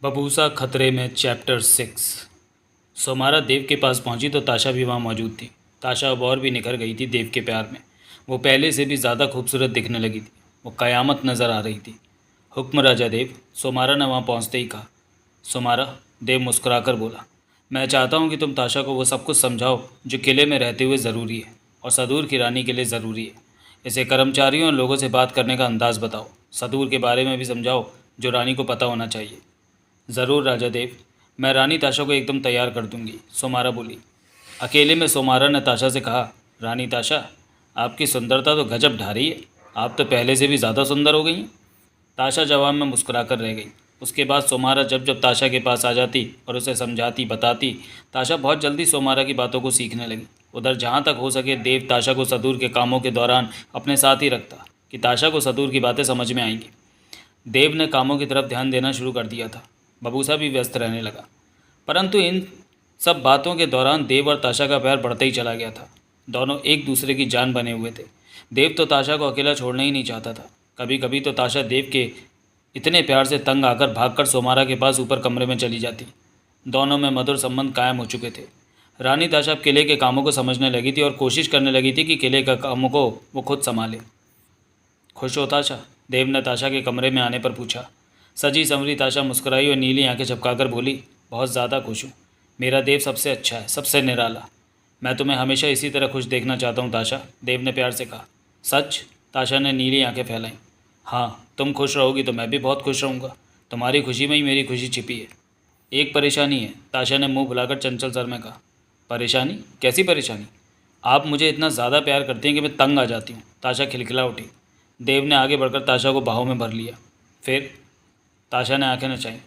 बबूसा खतरे में चैप्टर 6। सोमारा देव के पास पहुंची तो ताशा भी वहां मौजूद थी। ताशा अब और भी निखर गई थी देव के प्यार में। वो पहले से भी ज़्यादा खूबसूरत दिखने लगी थी। वो क़यामत नज़र आ रही थी। हुक्म राजा देव, सोमारा ने वहां पहुंचते ही कहा। सोमारा, देव मुस्कुराकर बोला, मैं चाहता हूं कि तुम ताशा को वो सब कुछ समझाओ जो किले में रहते हुए ज़रूरी है और सदूर की रानी के लिए ज़रूरी है। इसे कर्मचारियों और लोगों से बात करने का अंदाज़ बताओ। सदूर के बारे में भी समझाओ जो रानी को पता होना चाहिए। ज़रूर राजा देव, मैं रानी ताशा को एकदम तैयार कर दूंगी, सोमारा बोली। अकेले में सोमारा ने ताशा से कहा, रानी ताशा, आपकी सुंदरता तो गजब ढा रही है। आप तो पहले से भी ज़्यादा सुंदर हो गई हैं। ताशा जवाब में मुस्कुराकर रह गई। उसके बाद सोमारा जब जब ताशा के पास आ जाती और उसे समझाती बताती, ताशा बहुत जल्दी सोमारा की बातों को सीखने लगी। उधर जहाँ तक हो सके देव ताशा को सदूर के कामों के दौरान अपने साथ ही रखता कि ताशा को सदूर की बातें समझ में आएंगी। देव ने कामों की तरफ ध्यान देना शुरू कर दिया था। बबूसा भी व्यस्त रहने लगा। परंतु इन सब बातों के दौरान देव और ताशा का प्यार बढ़ता ही चला गया था। दोनों एक दूसरे की जान बने हुए थे। देव तो ताशा को अकेला छोड़ना ही नहीं चाहता था। कभी कभी तो ताशा देव के इतने प्यार से तंग आकर भागकर सोमारा के पास ऊपर कमरे में चली जाती। दोनों में मधुर संबंध कायम हो चुके थे। रानी ताशा अब किले के कामों को समझने लगी थी और कोशिश करने लगी थी कि किले के कामों को वो खुद संभाले। खुश हो ताशा? देव ने ताशा के कमरे में आने पर पूछा। सजी संवरी ताशा मुस्कुराई और नीली आंखें झपकाकर बोली, बहुत ज़्यादा खुश हूँ। मेरा देव सबसे अच्छा है, सबसे निराला। मैं तुम्हें हमेशा इसी तरह खुश देखना चाहता हूँ ताशा, देव ने प्यार से कहा। सच? ताशा ने नीली आंखें फैलाईं। हाँ, तुम खुश रहोगी तो मैं भी बहुत खुश रहूँगा। तुम्हारी खुशी में ही मेरी खुशी छिपी है। एक परेशानी है, ताशा ने मुंह फुलाकर चंचल स्वर में कहा। परेशानी? कैसी परेशानी? आप मुझे इतना ज़्यादा प्यार करती हैं कि मैं तंग आ जाती हूँ, ताशा खिलखिला उठी। देव ने आगे बढ़कर ताशा को बाहों में भर लिया। फिर? ताशा ने आंखें नचाईं।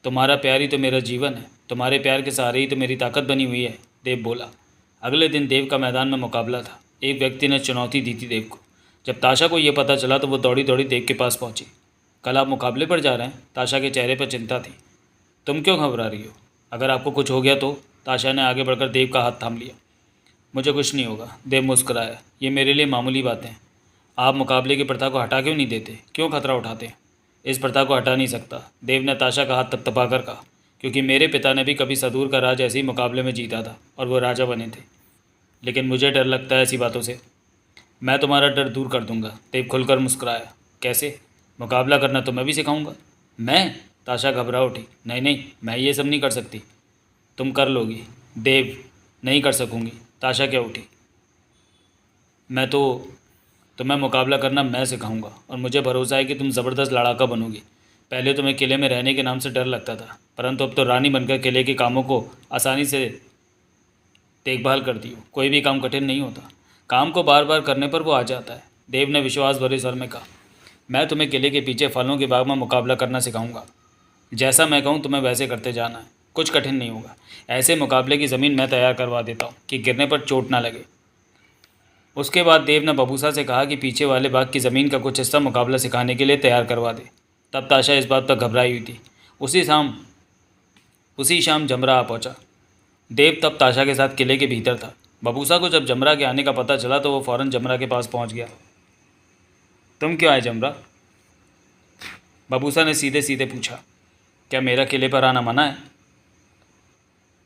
तुम्हारा प्यार ही तो मेरा जीवन है, तुम्हारे प्यार के सहारे ही तो मेरी ताकत बनी हुई है, देव बोला। अगले दिन देव का मैदान में मुकाबला था। एक व्यक्ति ने चुनौती दी थी देव को। जब ताशा को यह पता चला तो वो दौड़ी दौड़ी देव के पास पहुंची। कल आप मुकाबले पर जा रहे हैं? ताशा के चेहरे पर चिंता थी। तुम क्यों घबरा रही हो? अगर आपको कुछ हो गया तो? ताशा ने आगे बढ़कर देव का हाथ थाम लिया। मुझे कुछ नहीं होगा, देव मुस्कुराया। ये मेरे लिए मामूली बातें हैं। आप मुकाबले की प्रथा को हटा क्यों नहीं देते? क्यों खतरा उठाते? इस प्रथा को हटा नहीं सकता, देव ने ताशा का हाथ थपथपाकर कहा, क्योंकि मेरे पिता ने भी कभी सदूर का राज ऐसे ही मुकाबले में जीता था और वो राजा बने थे। लेकिन मुझे डर लगता है ऐसी बातों से। मैं तुम्हारा डर दूर कर दूंगा, देव खुलकर मुस्कुराया। कैसे? मुकाबला करना तो मैं भी सिखाऊंगा। मैं? ताशा घबरा उठी। नहीं नहीं, मैं ये सब नहीं कर सकती। तुम कर लोगी। देव, नहीं कर सकूंगी, ताशा क्या उठी। मैं तो तुम्हें मुकाबला करना मैं सिखाऊंगा और मुझे भरोसा है कि तुम ज़बरदस्त लड़ाका बनोगी। पहले तुम्हें किले में रहने के नाम से डर लगता था, परंतु अब तो रानी बनकर किले के कामों को आसानी से देखभाल करती हो। कोई भी काम कठिन नहीं होता, काम को बार बार करने पर वो आ जाता है, देव ने विश्वास भरे स्वर में कहा। मैं तुम्हें किले के पीछे फलों के बाग में मुकाबला करना सिखाऊंगा। जैसा मैं कहूँ तुम्हें वैसे करते जाना है, कुछ कठिन नहीं होगा। ऐसे मुकाबले की ज़मीन मैं तैयार करवा देता हूँ कि गिरने पर चोट ना लगे। उसके बाद देव ने बबूसा से कहा कि पीछे वाले बाग की ज़मीन का कुछ हिस्सा मुकाबला सिखाने के लिए तैयार करवा दे। तब ताशा इस बात पर घबराई हुई थी। उसी शाम जमरा आ पहुंचा। देव तब ताशा के साथ किले के भीतर था। बबूसा को जब जमरा के आने का पता चला तो वो फ़ौरन जमरा के पास पहुंच गया। तुम क्यों आए जमरा? बबूसा ने सीधे सीधे पूछा। क्या मेरा किले पर आना मना है?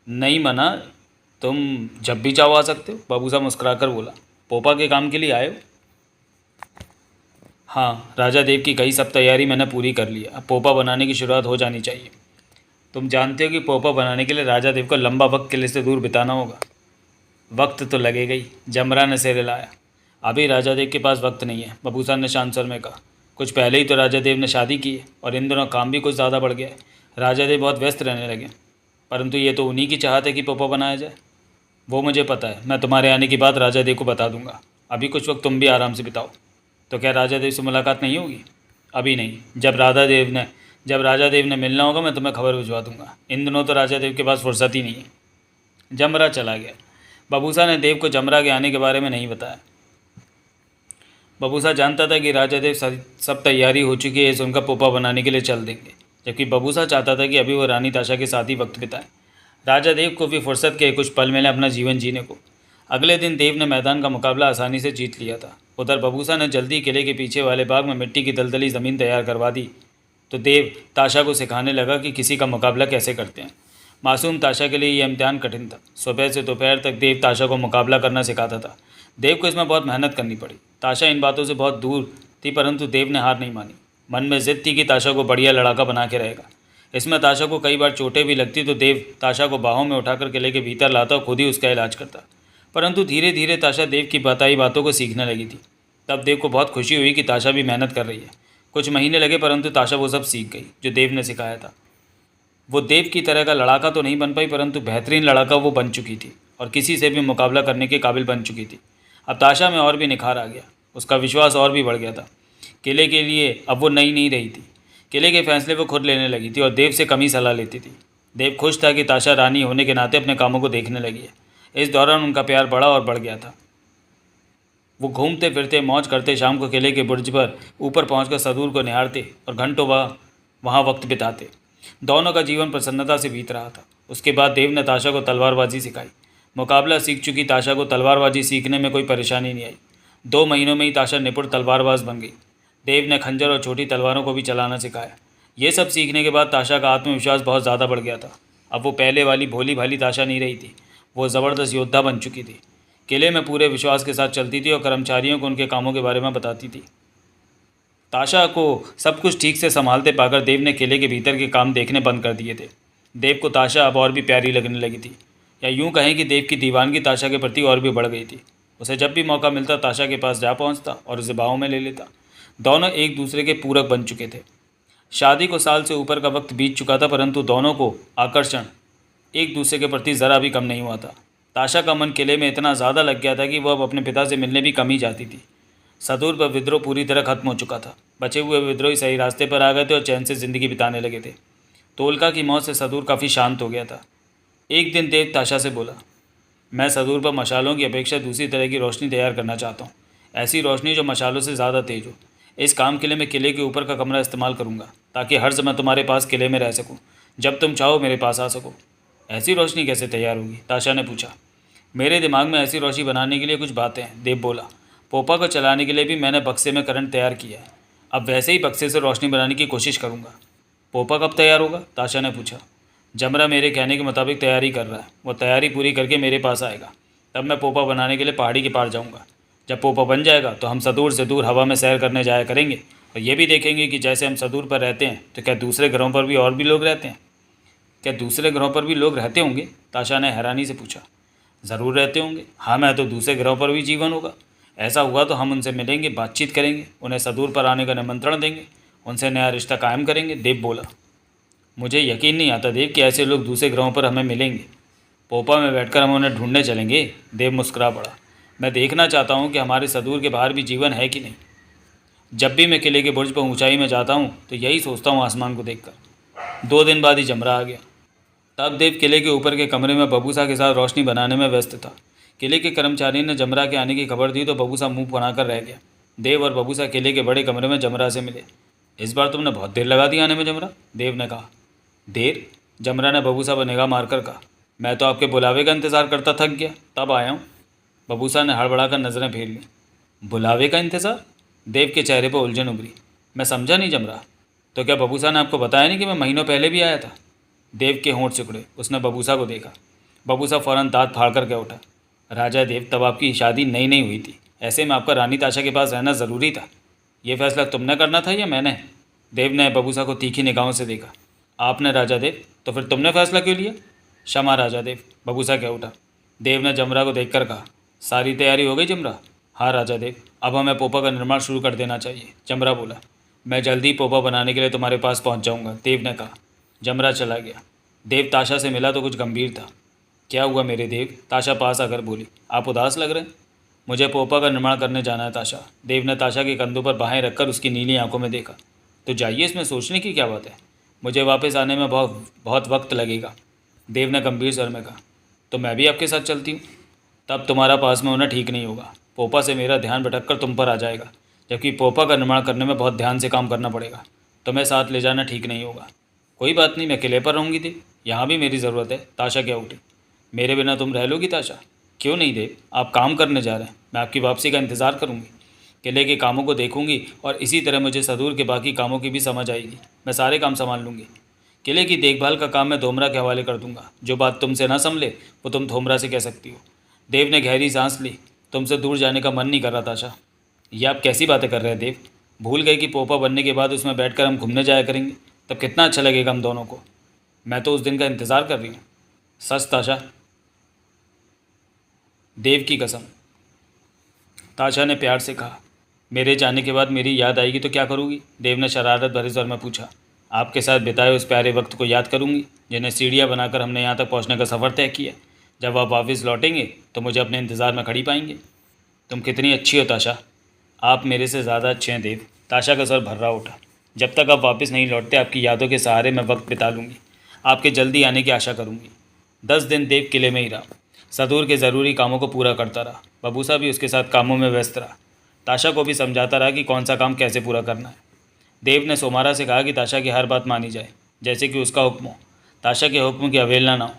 नहीं मना, तुम जब भी चाहो आ सकते हो, बबूसा मुस्कुराकर बोला। पोपा के काम के लिए आए हो? हाँ, राजा देव की कई सब तैयारी मैंने पूरी कर ली है। अब पोपा बनाने की शुरुआत हो जानी चाहिए। तुम जानते हो कि पोपा बनाने के लिए राजा देव को लंबा वक्त किले से दूर बिताना होगा। वक्त तो लगेगा ही, जमरा ने सिर हिलाया। अभी राजा देव के पास वक्त नहीं है, बबूसा ने शांत स्वर में कहा। कुछ पहले ही तो राजा देव ने शादी की है और इन दिनों काम भी कुछ ज़्यादा बढ़ गया है। राजा देव बहुत व्यस्त रहने लगे, परंतु ये तो उन्हीं की चाहत है कि पोपा बनाया जाए। वो मुझे पता है, मैं तुम्हारे आने की बात राजा देव को बता दूंगा। अभी कुछ वक्त तुम भी आराम से बिताओ। तो क्या राजा देव से मुलाकात नहीं होगी? अभी नहीं, जब राजा देव ने मिलना होगा मैं तुम्हें खबर भिजवा दूंगा। इन दिनों तो राजा देव के पास फुर्सत ही नहीं है। जमरा चला गया। बबूसा ने देव को जमरा के आने के बारे में नहीं बताया। बबूसा जानता था कि राजा देव सब तैयारी हो चुकी है, इसे उनका पोपा बनाने के लिए चल देंगे, जबकि बबूसा चाहता था कि अभी वो रानी ताशा के साथ ही वक्त बिताए। राजा देव को भी फुर्सत के कुछ पल मिले अपना जीवन जीने को। अगले दिन देव ने मैदान का मुकाबला आसानी से जीत लिया था। उधर बबूसा ने जल्दी किले के पीछे वाले बाग में मिट्टी की दलदली ज़मीन तैयार करवा दी तो देव ताशा को सिखाने लगा कि किसी का मुकाबला कैसे करते हैं। मासूम ताशा के लिए यह इम्तिहान कठिन था। सुबह से दोपहर तक देव ताशा को मुकाबला करना सिखाता था। देव को इसमें बहुत मेहनत करनी पड़ी। ताशा इन बातों से बहुत दूर थी, परंतु देव ने हार नहीं मानी। मन में जिद थी कि ताशा को बढ़िया लड़ाका बना के रहेगा। इसमें ताशा को कई बार चोटें भी लगती तो देव ताशा को बाहों में उठाकर किले के भीतर लाता और खुद ही उसका इलाज करता। परंतु धीरे धीरे ताशा देव की बताई बातों को सीखने लगी थी। तब देव को बहुत खुशी हुई कि ताशा भी मेहनत कर रही है। कुछ महीने लगे, परंतु ताशा वो सब सीख गई जो देव ने सिखाया था। वो देव की तरह का लड़ाका तो नहीं बन पाई, परंतु बेहतरीन लड़ाका वो बन चुकी थी और किसी से भी मुकाबला करने के काबिल बन चुकी थी। अब ताशा में और भी निखार आ गया, उसका विश्वास और भी बढ़ गया था। किले के लिए अब वो नई नहीं रही थी। किले के फैसले वो खुद लेने लगी थी और देव से कम ही सलाह लेती थी। देव खुश था कि ताशा रानी होने के नाते अपने कामों को देखने लगी है। इस दौरान उनका प्यार बढ़ा और बढ़ गया था। वो घूमते फिरते मौज करते शाम को किले के बुर्ज पर ऊपर पहुंचकर सदूर को निहारते और घंटों वहाँ वक्त बिताते। दोनों का जीवन प्रसन्नता से बीत रहा था। उसके बाद देव ने ताशा को तलवारबाजी सिखाई। मुकाबला सीख चुकी ताशा को तलवारबाजी सीखने में कोई परेशानी नहीं आई। 2 महीनों में ही ताशा निपुण तलवारबाज बन गई। देव ने खंजर और छोटी तलवारों को भी चलाना सिखाया। ये सब सीखने के बाद ताशा का आत्मविश्वास बहुत ज़्यादा बढ़ गया था। अब वो पहले वाली भोली भाली ताशा नहीं रही थी, वो ज़बरदस्त योद्धा बन चुकी थी। किले में पूरे विश्वास के साथ चलती थी और कर्मचारियों को उनके कामों के बारे में बताती थी। ताशा को सब कुछ ठीक से संभालते पाकर देव ने किले के भीतर के काम देखने बंद कर दिए थे। देव को ताशा अब और भी प्यारी लगने लगी थी, या यूँ कहें कि देव की दीवानगी ताशा के प्रति और भी बढ़ गई थी। उसे जब भी मौका मिलता ताशा के पास जा पहुँचता और उसे बाहों में ले लेता। दोनों एक दूसरे के पूरक बन चुके थे। शादी को साल से ऊपर का वक्त बीत चुका था, परंतु दोनों को आकर्षण एक दूसरे के प्रति ज़रा भी कम नहीं हुआ था। ताशा का मन किले में इतना ज़्यादा लग गया था कि वह अब अपने पिता से मिलने भी कम ही जाती थी। सदूर पर विद्रोह पूरी तरह खत्म हो चुका था। बचे हुए विद्रोही सही रास्ते पर आ गए थे और चैन से ज़िंदगी बिताने लगे थे। तोलका की मौत से सदूर काफ़ी शांत हो गया था। एक दिन देव ताशा से बोला, मैं सदूर पर मशालों की अपेक्षा दूसरी तरह की रोशनी तैयार करना चाहता हूँ। ऐसी रोशनी जो मशालों से ज़्यादा तेज हो। इस काम के लिए मैं किले के ऊपर का कमरा इस्तेमाल करूँगा, ताकि हर समय तुम्हारे पास किले में रह सकूँ। जब तुम चाहो मेरे पास आ सको। ऐसी रोशनी कैसे तैयार होगी? ताशा ने पूछा। मेरे दिमाग में ऐसी रोशनी बनाने के लिए कुछ बातें हैं, देव बोला। पोपा को चलाने के लिए भी मैंने बक्से में करंट तैयार किया है। अब वैसे ही बक्से से रोशनी बनाने की कोशिश करूँगा। पोपा कब तैयार होगा? ताशा ने पूछा। जमरा मेरे कहने के मुताबिक तैयारी कर रहा है। वो तैयारी पूरी करके मेरे पास आएगा, तब मैं पोपा बनाने के लिए पहाड़ी के पार जाऊँगा। जब पोपा बन जाएगा तो हम सदूर से दूर हवा में सैर करने जाया करेंगे और ये भी देखेंगे कि जैसे हम सदूर पर रहते हैं तो क्या दूसरे ग्रहों पर भी और भी लोग रहते हैं? क्या दूसरे ग्रहों पर भी लोग रहते होंगे? ताशा ने हैरानी से पूछा। ज़रूर रहते होंगे। हाँ, मैं तो दूसरे ग्रहों पर भी जीवन होगा। ऐसा हुआ तो हम उनसे मिलेंगे, बातचीत करेंगे, उन्हें सदूर पर आने का निमंत्रण देंगे, उनसे नया रिश्ता कायम करेंगे, देव बोला। मुझे यकीन नहीं आता देव कि ऐसे लोग दूसरे ग्रहों पर हमें मिलेंगे। पोपा में बैठकर हम उन्हें ढूंढने चलेंगे। देव मुस्कुरा पड़ा। मैं देखना चाहता हूँ कि हमारे सदूर के बाहर भी जीवन है कि नहीं। जब भी मैं किले के बुर्ज पर ऊंचाई में जाता हूँ तो यही सोचता हूँ आसमान को देखकर। 2 दिन बाद ही जमरा आ गया। तब देव किले के ऊपर के कमरे में बबूसा के साथ रोशनी बनाने में व्यस्त था। किले के कर्मचारी ने जमरा के आने की खबर दी तो बबूसा मुंह बनाकर रह गया। देव और बबूसा किले के बड़े कमरे में जमरा से मिले। इस बार तुमने बहुत देर लगा दी आने में जमरा, देव ने कहा। देर? जमरा ने बबूसा पर निगाह मारकर कहा। मैं तो आपके बुलावे का इंतज़ार करता थक गया, तब आया हूँ। बबूसा ने हड़बड़ाकर नज़रें फेर ली। बुलावे का इंतज़ार? देव के चेहरे पर उलझन उभरी। मैं समझा नहीं जमरा। तो क्या बबूसा ने आपको बताया नहीं कि मैं महीनों पहले भी आया था? देव के होंठ सिकुड़े। उसने बबूसा को देखा। बबूसा फ़ौरन दांत फाड़ कर कह उठा। राजा देव, तब आपकी शादी नई नहीं हुई थी। ऐसे में आपका रानी ताशा के पास रहना ज़रूरी था। यह फैसला तुमने करना था या मैंने? देव ने बबूसा को तीखी निगाहों से देखा। आपने राजा देव। तो फिर तुमने फैसला क्यों लिया? क्षमा राजा देव, बबूसा कह उठा। देव ने जमरा को देखकर कहा। सारी तैयारी हो गई जमरा? हाँ राजा देव, अब हमें पोपा का निर्माण शुरू कर देना चाहिए, जमरा बोला। मैं जल्दी पोपा बनाने के लिए तुम्हारे पास पहुंच जाऊंगा, देव ने कहा। जमरा चला गया। देव ताशा से मिला तो कुछ गंभीर था। क्या हुआ मेरे देव? ताशा पास आकर बोली। आप उदास लग रहे हैं। मुझे पोपा का निर्माण करने जाना है ताशा। देव ने ताशा के कंधों पर बाहें रखकर उसकी नीली आंखों में देखा। तो जाइए, इसमें सोचने की क्या बात है। मुझे वापस आने में बहुत वक्त लगेगा, देव ने गंभीर स्वर में कहा। तो मैं भी आपके साथ चलती हूँ। तब तुम्हारा पास में होना ठीक नहीं होगा। पोपा से मेरा ध्यान भटक कर तुम पर आ जाएगा, जबकि पोपा का निर्माण करने में बहुत ध्यान से काम करना पड़ेगा। तुम्हें साथ ले जाना ठीक नहीं होगा। कोई बात नहीं, मैं किले पर रहूँगी देव, यहाँ भी मेरी ज़रूरत है, ताशा क्या उठी। मेरे बिना तुम रह लोगी ताशा? क्यों नहीं देव, आप काम करने जा रहे हैं, मैं आपकी वापसी का इंतज़ार करूँगी। किले के कामों को देखूंगी और इसी तरह मुझे सदूर के बाकी कामों की भी समझ आएगी। मैं सारे काम संभाल लूँगी। किले की देखभाल का काम मैं धोमरा के हवाले कर दूंगा। जो बात तुमसे ना संभले वो तुम धोमरा से कह सकती हो। देव ने गहरी सांस ली। तुमसे दूर जाने का मन नहीं कर रहा ताशा। ये आप कैसी बातें कर रहे हैं देव? भूल गए कि पोपा बनने के बाद उसमें बैठकर हम घूमने जाया करेंगे? तब कितना अच्छा लगेगा हम दोनों को। मैं तो उस दिन का इंतज़ार कर रही हूँ। सच ताशा? देव की कसम, ताशा ने प्यार से कहा। मेरे जाने के बाद मेरी याद आएगी तो क्या करूँगी? देव ने शरारत भरे स्वर में पूछा। आपके साथ बिताए उस प्यारे वक्त को याद करूँगी जिन्हें सीढ़ियाँ बनाकर हमने यहाँ तक पहुँचने का सफ़र तय किया। जब आप वापस लौटेंगे तो मुझे अपने इंतज़ार में खड़ी पाएंगे। तुम कितनी अच्छी हो ताशा। आप मेरे से ज़्यादा अच्छे हैं देव। ताशा का स्वर भर्रा उठा। जब तक आप वापस नहीं लौटते आपकी यादों के सहारे मैं वक्त बिता लूँगी। आपके जल्दी आने की आशा करूँगी। 10 दिन देव किले में ही रहा। सदूर के ज़रूरी कामों को पूरा करता रहा। बबूसा भी उसके साथ कामों में व्यस्त रहा। ताशा को भी समझाता रहा कि कौन सा काम कैसे पूरा करना है। देव ने सोमारा से कहा कि ताशा की हर बात मानी जाए, जैसे कि उसका हुक्म हो। ताशा के हुक्म की अवहेलना ना हो।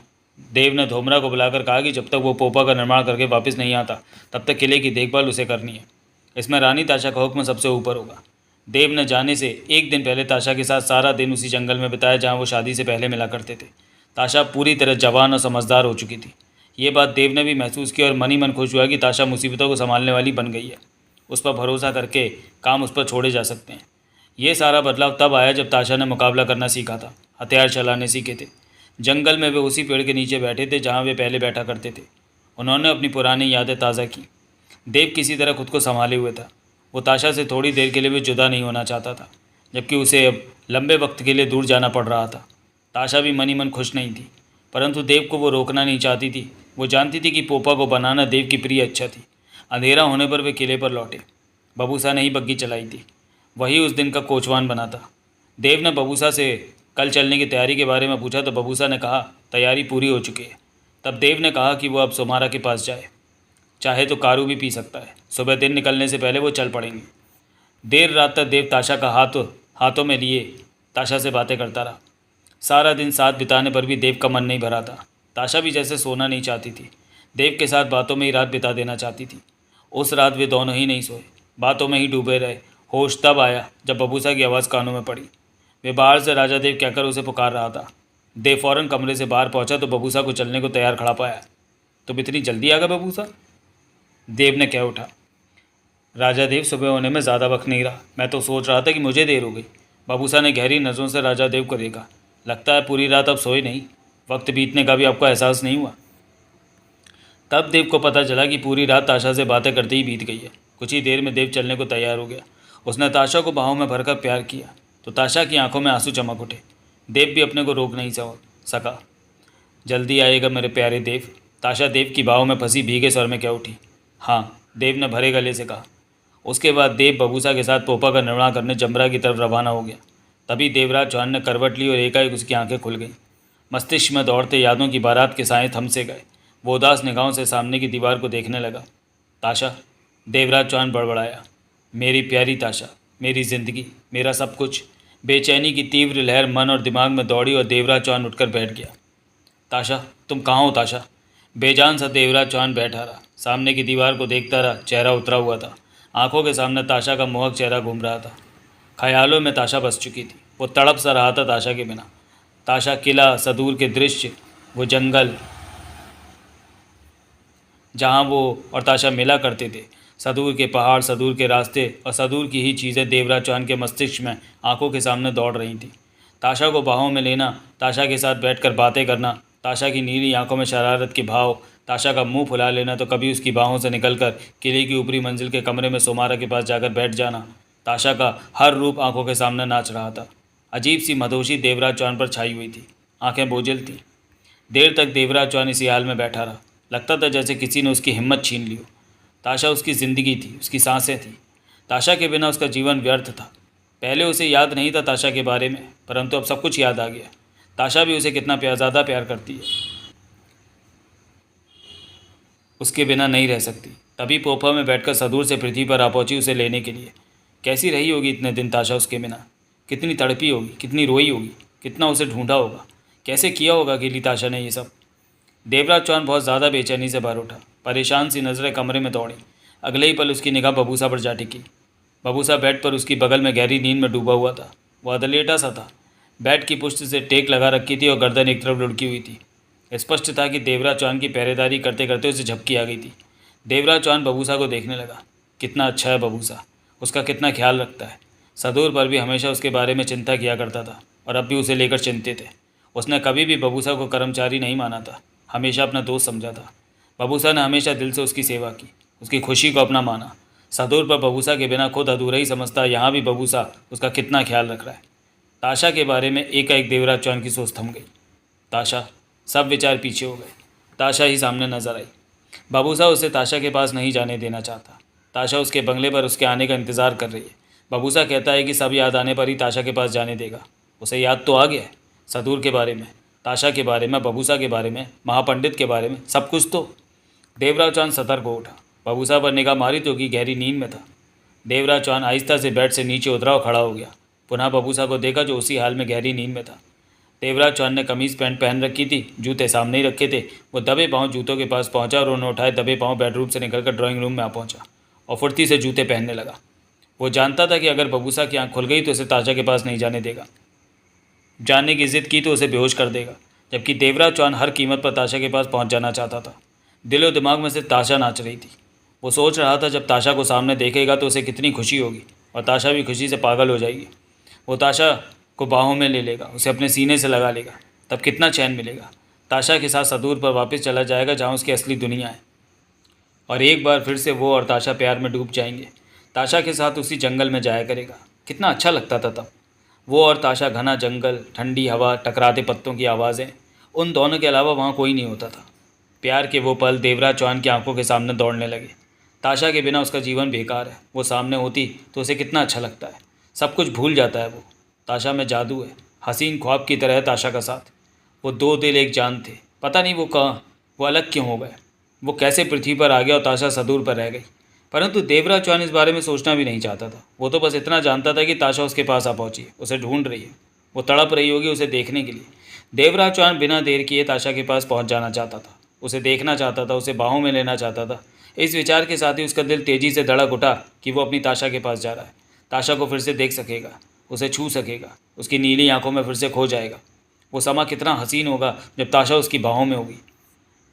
देव ने धोमरा को बुलाकर कहा कि जब तक वो पोपा का निर्माण करके वापस नहीं आता तब तक किले की देखभाल उसे करनी है। इसमें रानी ताशा का हुक्म सबसे ऊपर होगा। देव ने जाने से एक दिन पहले ताशा के साथ सारा दिन उसी जंगल में बिताया जहाँ वो शादी से पहले मिला करते थे। ताशा पूरी तरह जवान और समझदार हो चुकी थी। ये बात देव ने भी महसूस की और मन ही मन खुश हुआ कि ताशा मुसीबतों को संभालने वाली बन गई है। उस पर भरोसा करके काम उस पर छोड़े जा सकते हैं। ये सारा बदलाव तब आया जब ताशा ने मुकाबला करना सीखा था, हथियार चलाने सीखे थे। जंगल में वे उसी पेड़ के नीचे बैठे थे जहाँ वे पहले बैठा करते थे। उन्होंने अपनी पुरानी यादें ताज़ा की। देव किसी तरह खुद को संभाले हुए था। वो ताशा से थोड़ी देर के लिए भी जुदा नहीं होना चाहता था, जबकि उसे अब लंबे वक्त के लिए दूर जाना पड़ रहा था। ताशा भी मन ही मन खुश नहीं थी, परंतु देव को वो रोकना नहीं चाहती थी। वो जानती थी कि पोपा को बनाना देव की प्रिय इच्छा थी। अंधेरा होने पर वे किले पर लौटे। बबूसा ने ही बग्घी चलाई थी। वही उस दिन का कोचवान बना था। देव ने बबूसा से कल चलने की तैयारी के बारे में पूछा तो बबूसा ने कहा तैयारी पूरी हो चुकी है। तब देव ने कहा कि वो अब सोमारा के पास जाए, चाहे तो कारू भी पी सकता है। सुबह दिन निकलने से पहले वो चल पड़ेंगे। देर रात तक देव ताशा का हाथों में लिए ताशा से बातें करता रहा। सारा दिन साथ बिताने पर भी देव का मन नहीं भरा था। ताशा भी जैसे सोना नहीं चाहती थी, देव के साथ बातों में ही रात बिता देना चाहती थी। उस रात वे दोनों ही नहीं सोए, बातों में ही डूबे रहे। होश तब आया जब बबूसा की आवाज़ कानों में पड़ी। वे बाहर से राजा देव कहकर उसे पुकार रहा था। देव फौरन कमरे से बाहर पहुंचा तो बबूसा को चलने को तैयार खड़ा पाया। तुम इतनी जल्दी आ गए बबूसा? देव ने कह उठा। राजा देव, सुबह होने में ज़्यादा वक्त नहीं रहा। मैं तो सोच रहा था कि मुझे देर हो गई। बबूसा ने गहरी नज़रों से राजा देव को देखा। लगता है पूरी रात अब सोए नहीं। वक्त बीतने का भी आपको एहसास नहीं हुआ? तब देव को पता चला कि पूरी रात ताशा से बातें करते ही बीत गई है। कुछ ही देर में देव चलने को तैयार हो गया। उसने ताशा को बाहों में भरकर प्यार किया तो ताशा की आंखों में आंसू चमक उठे। देव भी अपने को रोक नहीं सका। जल्दी आएगा मेरे प्यारे देव। ताशा देव की बाहों में फंसी भीगे स्वर में कह उठी। हाँ, देव ने भरे गले से कहा। उसके बाद देव बबूसा के साथ पोपा का निर्माण करने जमरा की तरफ रवाना हो गया। तभी देवराज चौहान ने करवट ली और एकाएक उसकी आंखें खुल गईं। मस्तिष्क में दौड़ते यादों की बारात के साए थम से गए। वो उदास निगाहों से सामने की दीवार को देखने लगा। ताशा, देवराज चौहान बड़बड़ाया। मेरी प्यारी ताशा, मेरी ज़िंदगी, मेरा सब कुछ। बेचैनी की तीव्र लहर मन और दिमाग में दौड़ी और देवराज चौहान उठकर बैठ गया। ताशा, तुम कहाँ हो ताशा? बेजान सा देवराज चौहान बैठा रहा। सामने की दीवार को देखता रहा। चेहरा उतरा हुआ था। आंखों के सामने ताशा का मोहक चेहरा घूम रहा था। ख्यालों में ताशा बस चुकी थी। वो तड़प सा रहा था ताशा के बिना। ताशा, किला, सदूर के दृश्य, वो जंगल जहाँ वो और ताशा मिला करते थे, सदूर के पहाड़, सदूर के रास्ते और सदूर की ही चीज़ें देवराज चौहान के मस्तिष्क में आंखों के सामने दौड़ रही थी। ताशा को बाहों में लेना, ताशा के साथ बैठकर बातें करना, ताशा की नीली आंखों में शरारत के भाव, ताशा का मुंह फुला लेना तो कभी उसकी बाहों से निकलकर किले की ऊपरी मंजिल के कमरे में सोमारा के पास जाकर बैठ जाना। ताशा का हर रूप आंखों के सामने नाच रहा था। अजीब सी मदहोशी देवराज चौहान पर छाई हुई थी। आंखें बोझिल थीं। देर तक देवराज चौहान इसी हाल में बैठा रहा। लगता था जैसे किसी ने उसकी हिम्मत छीन ली हो। ताशा उसकी ज़िंदगी थी, उसकी सांसें थी। ताशा के बिना उसका जीवन व्यर्थ था। पहले उसे याद नहीं था ताशा के बारे में, परंतु अब सब कुछ याद आ गया। ताशा भी उसे कितना ज़्यादा प्यार करती है। उसके बिना नहीं रह सकती। तभी पोपा में बैठकर सदूर से पृथ्वी पर आ पहुंची उसे लेने के लिए। कैसी रही होगी इतने दिन ताशा उसके बिना? कितनी तड़पी होगी, कितनी रोई होगी, कितना उसे ढूंढा होगा, कैसे किया होगा अकेली ताशा ने ये सब। देवराज चौहान बहुत ज़्यादा बेचैनी से भर उठा। परेशान सी नज़रें कमरे में दौड़ी। अगले ही पल उसकी निगाह बबूसा पर जा टिकी। बबूसा बेड पर उसकी बगल में गहरी नींद में डूबा हुआ था। वह अधलेटा सा था, बेड की पुष्ट से टेक लगा रखी थी और गर्दन एक तरफ लुढ़की हुई थी। स्पष्ट था कि देवराज चौहान की पहरेदारी करते करते उसे झपकी आ गई थी। देवराज चौहान बबूसा को देखने लगा। कितना अच्छा है बबूसा, उसका कितना ख्याल रखता है। सदूर पर भी हमेशा उसके बारे में चिंता किया करता था और अब भी उसे लेकर चिंतित है। उसने कभी भी बबूसा को कर्मचारी नहीं माना था, हमेशा अपना दोस्त समझा था। बबूसा ने हमेशा दिल से उसकी सेवा की, उसकी खुशी को अपना माना। सदूर पर बबूसा के बिना खुद अधूरा ही समझता, यहाँ भी बबूसा उसका कितना ख्याल रख रहा है। ताशा के बारे में एकाएक देवराज चौहान की सोच थम गई। ताशा, सब विचार पीछे हो गए। ताशा ही सामने नजर आई। बबूसा उसे ताशा के पास नहीं जाने देना चाहता। ताशा उसके बंगले पर उसके आने का इंतज़ार कर रही है। बबूसा कहता है कि सब याद आने पर ही ताशा के पास जाने देगा। उसे याद तो आ गया है, सदूर के बारे में, ताशा के बारे में, बबूसा के बारे में, महापंडित के बारे में, सब कुछ तो। देवराज चौहान सतर्क हो उठा। बबूसा पर निगाह मारी तो कि गहरी नींद में था। देवराज चौहान आहिस्ता से बेड से नीचे उतरा और खड़ा हो गया। पुनः बबूसा को देखा जो उसी हाल में गहरी नींद में था। देवराज चौहान ने कमीज़ पैंट पहन रखी थी, जूते सामने ही रखे थे। वो दबे पाँव जूतों के पास पहुंचा और उन्हें उठाए दबे पाँव बेडरूम से निकलकर ड्राइंग रूम में आ पहुंचा और फुर्ती से जूते पहनने लगा। वो जानता था कि अगर बबूसा की आंख खुल गई तो उसे ताशा के पास नहीं जाने देगा। जाने की जिद की तो उसे बेहोश कर देगा, जबकि देवराज चौहान हर कीमत पर ताशा के पास पहुंच जाना चाहता था। दिलो दिमाग में सिर्फ ताशा नाच रही थी। वो सोच रहा था जब ताशा को सामने देखेगा तो उसे कितनी खुशी होगी और ताशा भी खुशी से पागल हो जाएगी। वो ताशा को बाहों में ले लेगा, उसे अपने सीने से लगा लेगा, तब कितना चैन मिलेगा। ताशा के साथ सदूर पर वापस चला जाएगा जहाँ उसकी असली दुनिया है, और एक बार फिर से वो और ताशा प्यार में डूब जाएंगे। ताशा के साथ उसी जंगल में जाया करेगा। कितना अच्छा लगता था तब। वो और ताशा, घना जंगल, ठंडी हवा, टकराते पत्तों की आवाज़ें, उन दोनों के अलावा वहाँ कोई नहीं होता था। प्यार के वो पल देवराज चौहान की आंखों के सामने दौड़ने लगे। ताशा के बिना उसका जीवन बेकार है। वो सामने होती तो उसे कितना अच्छा लगता है। सब कुछ भूल जाता है वो। ताशा में जादू है, हसीन ख्वाब की तरह है ताशा का साथ। वो दो दिल एक जान थे। पता नहीं वो कहाँ, वो अलग क्यों हो गए। वो कैसे पृथ्वी पर आ गया और ताशा सदूर पर रह गई। परंतु देवराज चौहान इस बारे में सोचना भी नहीं चाहता था। वो तो बस इतना जानता था कि ताशा उसके पास आ पहुंची है, उसे ढूंढ रही है, वो तड़प रही होगी उसे देखने के लिए। देवराज चौहान बिना देर किए ताशा के पास पहुंच जाना चाहता था, उसे देखना चाहता था, उसे बाहों में लेना चाहता था। इस विचार के साथ ही उसका दिल तेजी से धड़क उठा कि वो अपनी ताशा के पास जा रहा है। ताशा को फिर से देख सकेगा, उसे छू सकेगा, उसकी नीली आंखों में फिर से खो जाएगा। वो समा कितना हसीन होगा जब ताशा उसकी बाहों में होगी।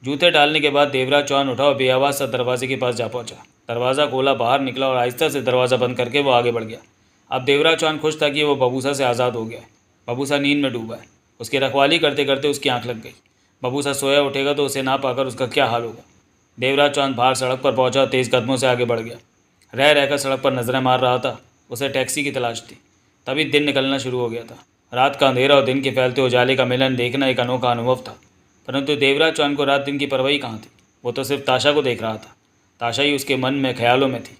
जूते डालने के बाद देवराज चौहान उठा और बेआवाज़ सा दरवाजे के पास जा पहुंचा। दरवाज़ा खोला, बाहर निकला और आहिस्ता से दरवाज़ा बंद करके वो आगे बढ़ गया। अब देवराज चौहान खुश था कि वो बबूसा से आज़ाद हो गया है। बबूसा नींद में डूबा है। उसकी रखवाली करते करते उसकी आंख लग गई। बबूसा सोया उठेगा तो उसे ना पाकर उसका क्या हाल होगा। देवराज चौहान बाहर सड़क पर पहुंचा और तेज़ कदमों से आगे बढ़ गया। रह रहकर सड़क पर नजरें मार रहा था। उसे टैक्सी की तलाश थी। तभी दिन निकलना शुरू हो गया था। रात का अंधेरा और दिन के फैलते उजाले का मिलन देखना एक अनोखा अनुभव था। परंतु देवराज चौहान को रात दिन की परवाही कहाँ थी। वो तो सिर्फ ताशा को देख रहा था। ताशा ही उसके मन में, ख्यालों में थी।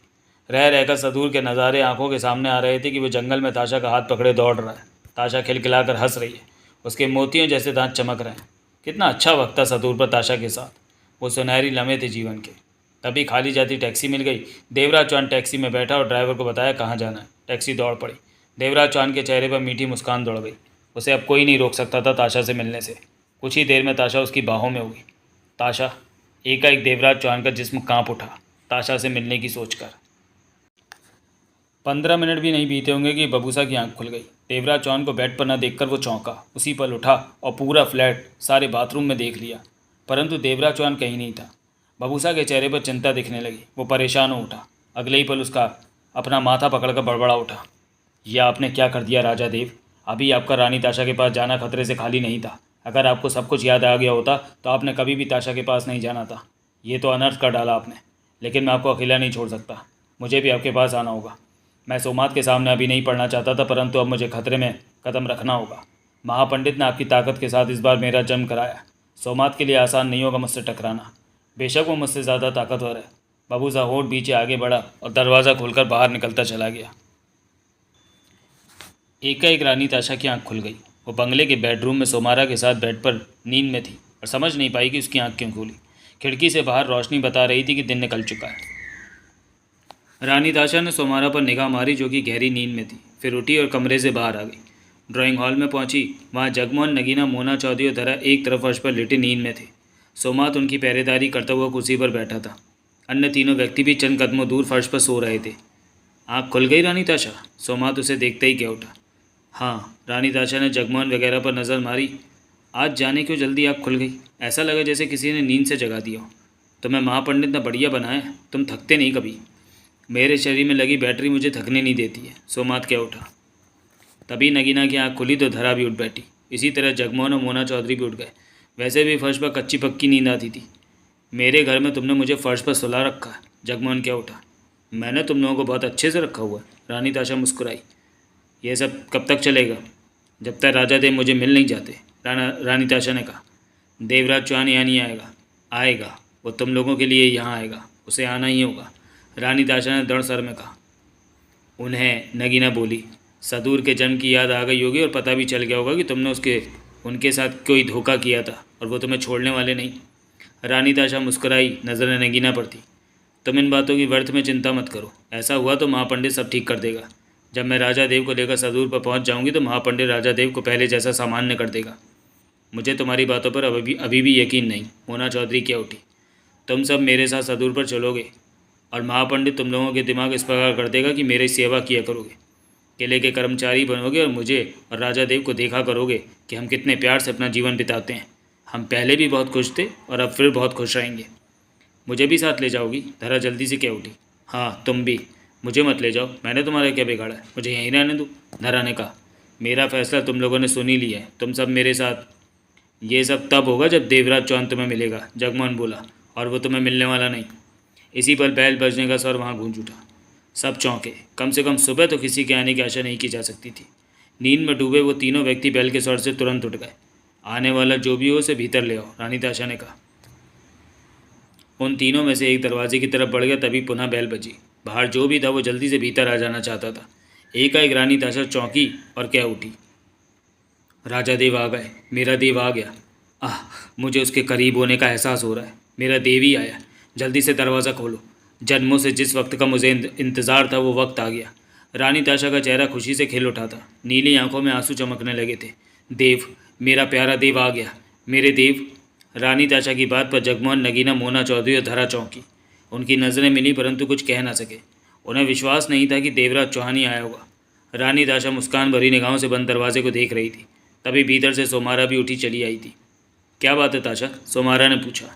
रह रहकर सदूर के नज़ारे आंखों के सामने आ रहे थे कि वो जंगल में ताशा का हाथ पकड़े दौड़ रहा है। ताशा खिलखिलाकर हंस रही है, उसके मोतियों जैसे दांत चमक रहे हैं। कितना अच्छा वक्त था सदूर पर ताशा के साथ। वो सुनहरी लम्हे थे जीवन के। तभी खाली जाती टैक्सी मिल गई। देवराज चौहान टैक्सी में बैठा और ड्राइवर को बताया कहाँ जाना है। टैक्सी दौड़ पड़ी। देवराज चौहान के चेहरे पर मीठी मुस्कान दौड़ गई। उसे अब कोई नहीं रोक सकता था ताशा से मिलने से। कुछ ही देर में ताशा उसकी बाहों में होगी। ताशा, एकाएक देवराज चौहान का जिस्म कांप उठा ताशा से मिलने की सोचकर। 15 मिनट भी नहीं बीते होंगे कि बबूसा की आंख खुल गई। देवराज चौहान को बेड पर न देखकर वो चौंका। उसी पल उठा और पूरा फ्लैट, सारे बाथरूम में देख लिया, परंतु देवराज चौहान कहीं नहीं था। बबूसा के चेहरे पर चिंता दिखने लगी। वो परेशान हो उठा। अगले ही पल उसका अपना माथा पकड़कर बड़बड़ा उठा, यह आपने क्या कर दिया राजा देव। अभी आपका रानी ताशा के पास जाना खतरे से खाली नहीं था। अगर आपको सब कुछ याद आ गया होता तो आपने कभी भी ताशा के पास नहीं जाना था। ये तो अनर्थ कर डाला आपने। लेकिन मैं आपको अकेला नहीं छोड़ सकता, मुझे भी आपके पास आना होगा। मैं सोमात के सामने अभी नहीं पढ़ना चाहता था, परंतु अब मुझे खतरे में कदम रखना होगा। महापंडित ने आपकी ताकत के साथ इस बार मेरा जन्म कराया। सोमात के लिए आसान नहीं होगा मुझसे टकराना, बेशक वो मुझसे ज़्यादा ताकतवर है। बबूसा होठ पीछे आगे बढ़ा और दरवाज़ा खोलकर बाहर निकलता चला गया। एकाएक रानी ताशा की आंख खुल गई। वो बंगले के बेडरूम में सोमारा के साथ बेड पर नींद में थी और समझ नहीं पाई कि उसकी आंख क्यों खुली। खिड़की से बाहर रोशनी बता रही थी कि दिन निकल चुका है। रानी ताशा ने सोमारा पर निगाह मारी जो कि गहरी नींद में थी। फिर उठी और कमरे से बाहर आ गई। ड्राइंग हॉल में पहुंची। वहाँ जगमोहन, नगीना, मोना चौधरी और धरा एक तरफ फर्श पर लेटे नींद में थे। सोमात उनकी पहरेदारी करता हुआ कुर्सी पर बैठा था। अन्य तीनों व्यक्ति भी चंद कदमों दूर फर्श पर सो रहे थे। आँख खुल गई रानी ताशा? सोमात उसे देखते ही कह उठा। हाँ, रानी ताशा ने जगमोहन वगैरह पर नज़र मारी। आज जाने क्यों जल्दी आँख खुल गई? ऐसा लगा जैसे किसी ने नींद से जगा दिया हो। तुम्हें महापंडित ने बढ़िया बनाया है, तुम थकते नहीं कभी। मेरे शरीर में लगी बैटरी मुझे थकने नहीं देती है, सोमात कह उठा। तभी नगीना की आँख खुली तो धरा भी उठ बैठी। इसी तरह जगमोहन और मोना चौधरी भी उठ गए। वैसे भी फर्श पर कच्ची पक्की नींद आती थी। मेरे घर में तुमने मुझे फर्श पर सुला रखा है, जगमोहन कह उठा। मैंने तुम लोगों को बहुत अच्छे से रखा हुआ है, रानी ताशा मुस्कुराई। यह सब कब तक चलेगा? जब तक राजा देव मुझे मिल नहीं जाते, रानी ताशा ने कहा। देवराज चौहान यहाँ नहीं आएगा। आएगा, वो तुम लोगों के लिए यहाँ आएगा, उसे आना ही होगा, रानी ताशा ने दृढ़ स्वर में कहा। उन्हें, नगीना बोली, सदूर के जन्म की याद आ गई होगी और पता भी चल गया होगा कि तुमने उनके साथ कोई धोखा किया था और वो तुम्हें छोड़ने वाले नहीं। रानी ताशा मुस्कुराई, नज़रें नगीना पर थी। तुम इन बातों की व्यर्थ में चिंता मत करो। ऐसा हुआ तो महापंडित सब ठीक कर देगा। जब मैं राजा देव को लेकर सदूर पर पहुंच जाऊंगी तो महापंडित राजा देव को पहले जैसा सामान्य कर देगा। मुझे तुम्हारी बातों पर अभी भी यकीन नहीं, मोना चौधरी क्या उठी। तुम सब मेरे साथ सदूर पर चलोगे और महापंडित तुम लोगों के दिमाग इस प्रकार कर देगा कि मेरी सेवा किया करोगे, किले के कर्मचारी बनोगे और मुझे और राजा देव को देखा करोगे कि हम कितने प्यार से अपना जीवन बिताते हैं। हम पहले भी बहुत खुश थे और अब फिर बहुत खुश रहेंगे। मुझे भी साथ ले जाओगी? धरा जल्दी से कह उठी। हाँ, तुम भी। मुझे मत ले जाओ, मैंने तुम्हारा क्या बिगाड़ा है, मुझे यहीं रहने दो, धरा ने कहा। मेरा फैसला तुम लोगों ने सुन ही लिया है, तुम सब मेरे साथ। ये सब तब होगा जब देवराज चौहान तुम्हें मिलेगा, जगमोहन बोला, और वो तुम्हें मिलने वाला नहीं। इसी पर बैल बजने का स्वर वहाँ गूंज उठा। सब चौंके। कम से कम सुबह तो किसी के आने की आशा नहीं की जा सकती थी। नींद में डूबे वो तीनों व्यक्ति बैल के स्वर से तुरंत उठ गए। आने वाला जो भी हो उसे भीतर ले आओ, रानी ताशा ने कहा। उन तीनों में से एक दरवाजे की तरफ बढ़ गया, तभी पुनः बैल बजी। बाहर जो भी था वो जल्दी से भीतर आ जाना चाहता था। एकाएक रानी ताशा चौंकी और कह उठी, राजा देव आ गए, मेरा देव आ गया। आह, मुझे उसके करीब होने का एहसास हो रहा है। मेरा देव ही आया, जल्दी से दरवाज़ा खोलो। जन्मों से जिस वक्त का मुझे इंतज़ार था वो वक्त आ गया। रानी ताशा का चेहरा खुशी से खिल उठा था। नीली आंखों में आंसू चमकने लगे थे। देव, मेरा प्यारा देव आ गया, मेरे देव। रानी ताशा की बात पर जगमोहन, नगीना, मोना चौधरी और धरा चौंकी। उनकी नज़रें मिली परंतु कुछ कह ना सके। उन्हें विश्वास नहीं था कि देवराज चौहान ही आया होगा। रानी ताशा मुस्कान भरी निगाहों से बंद दरवाजे को देख रही थी। तभी भीतर से सोमारा भी उठी चली आई थी। क्या बात है ताशा? सोमारा ने पूछा।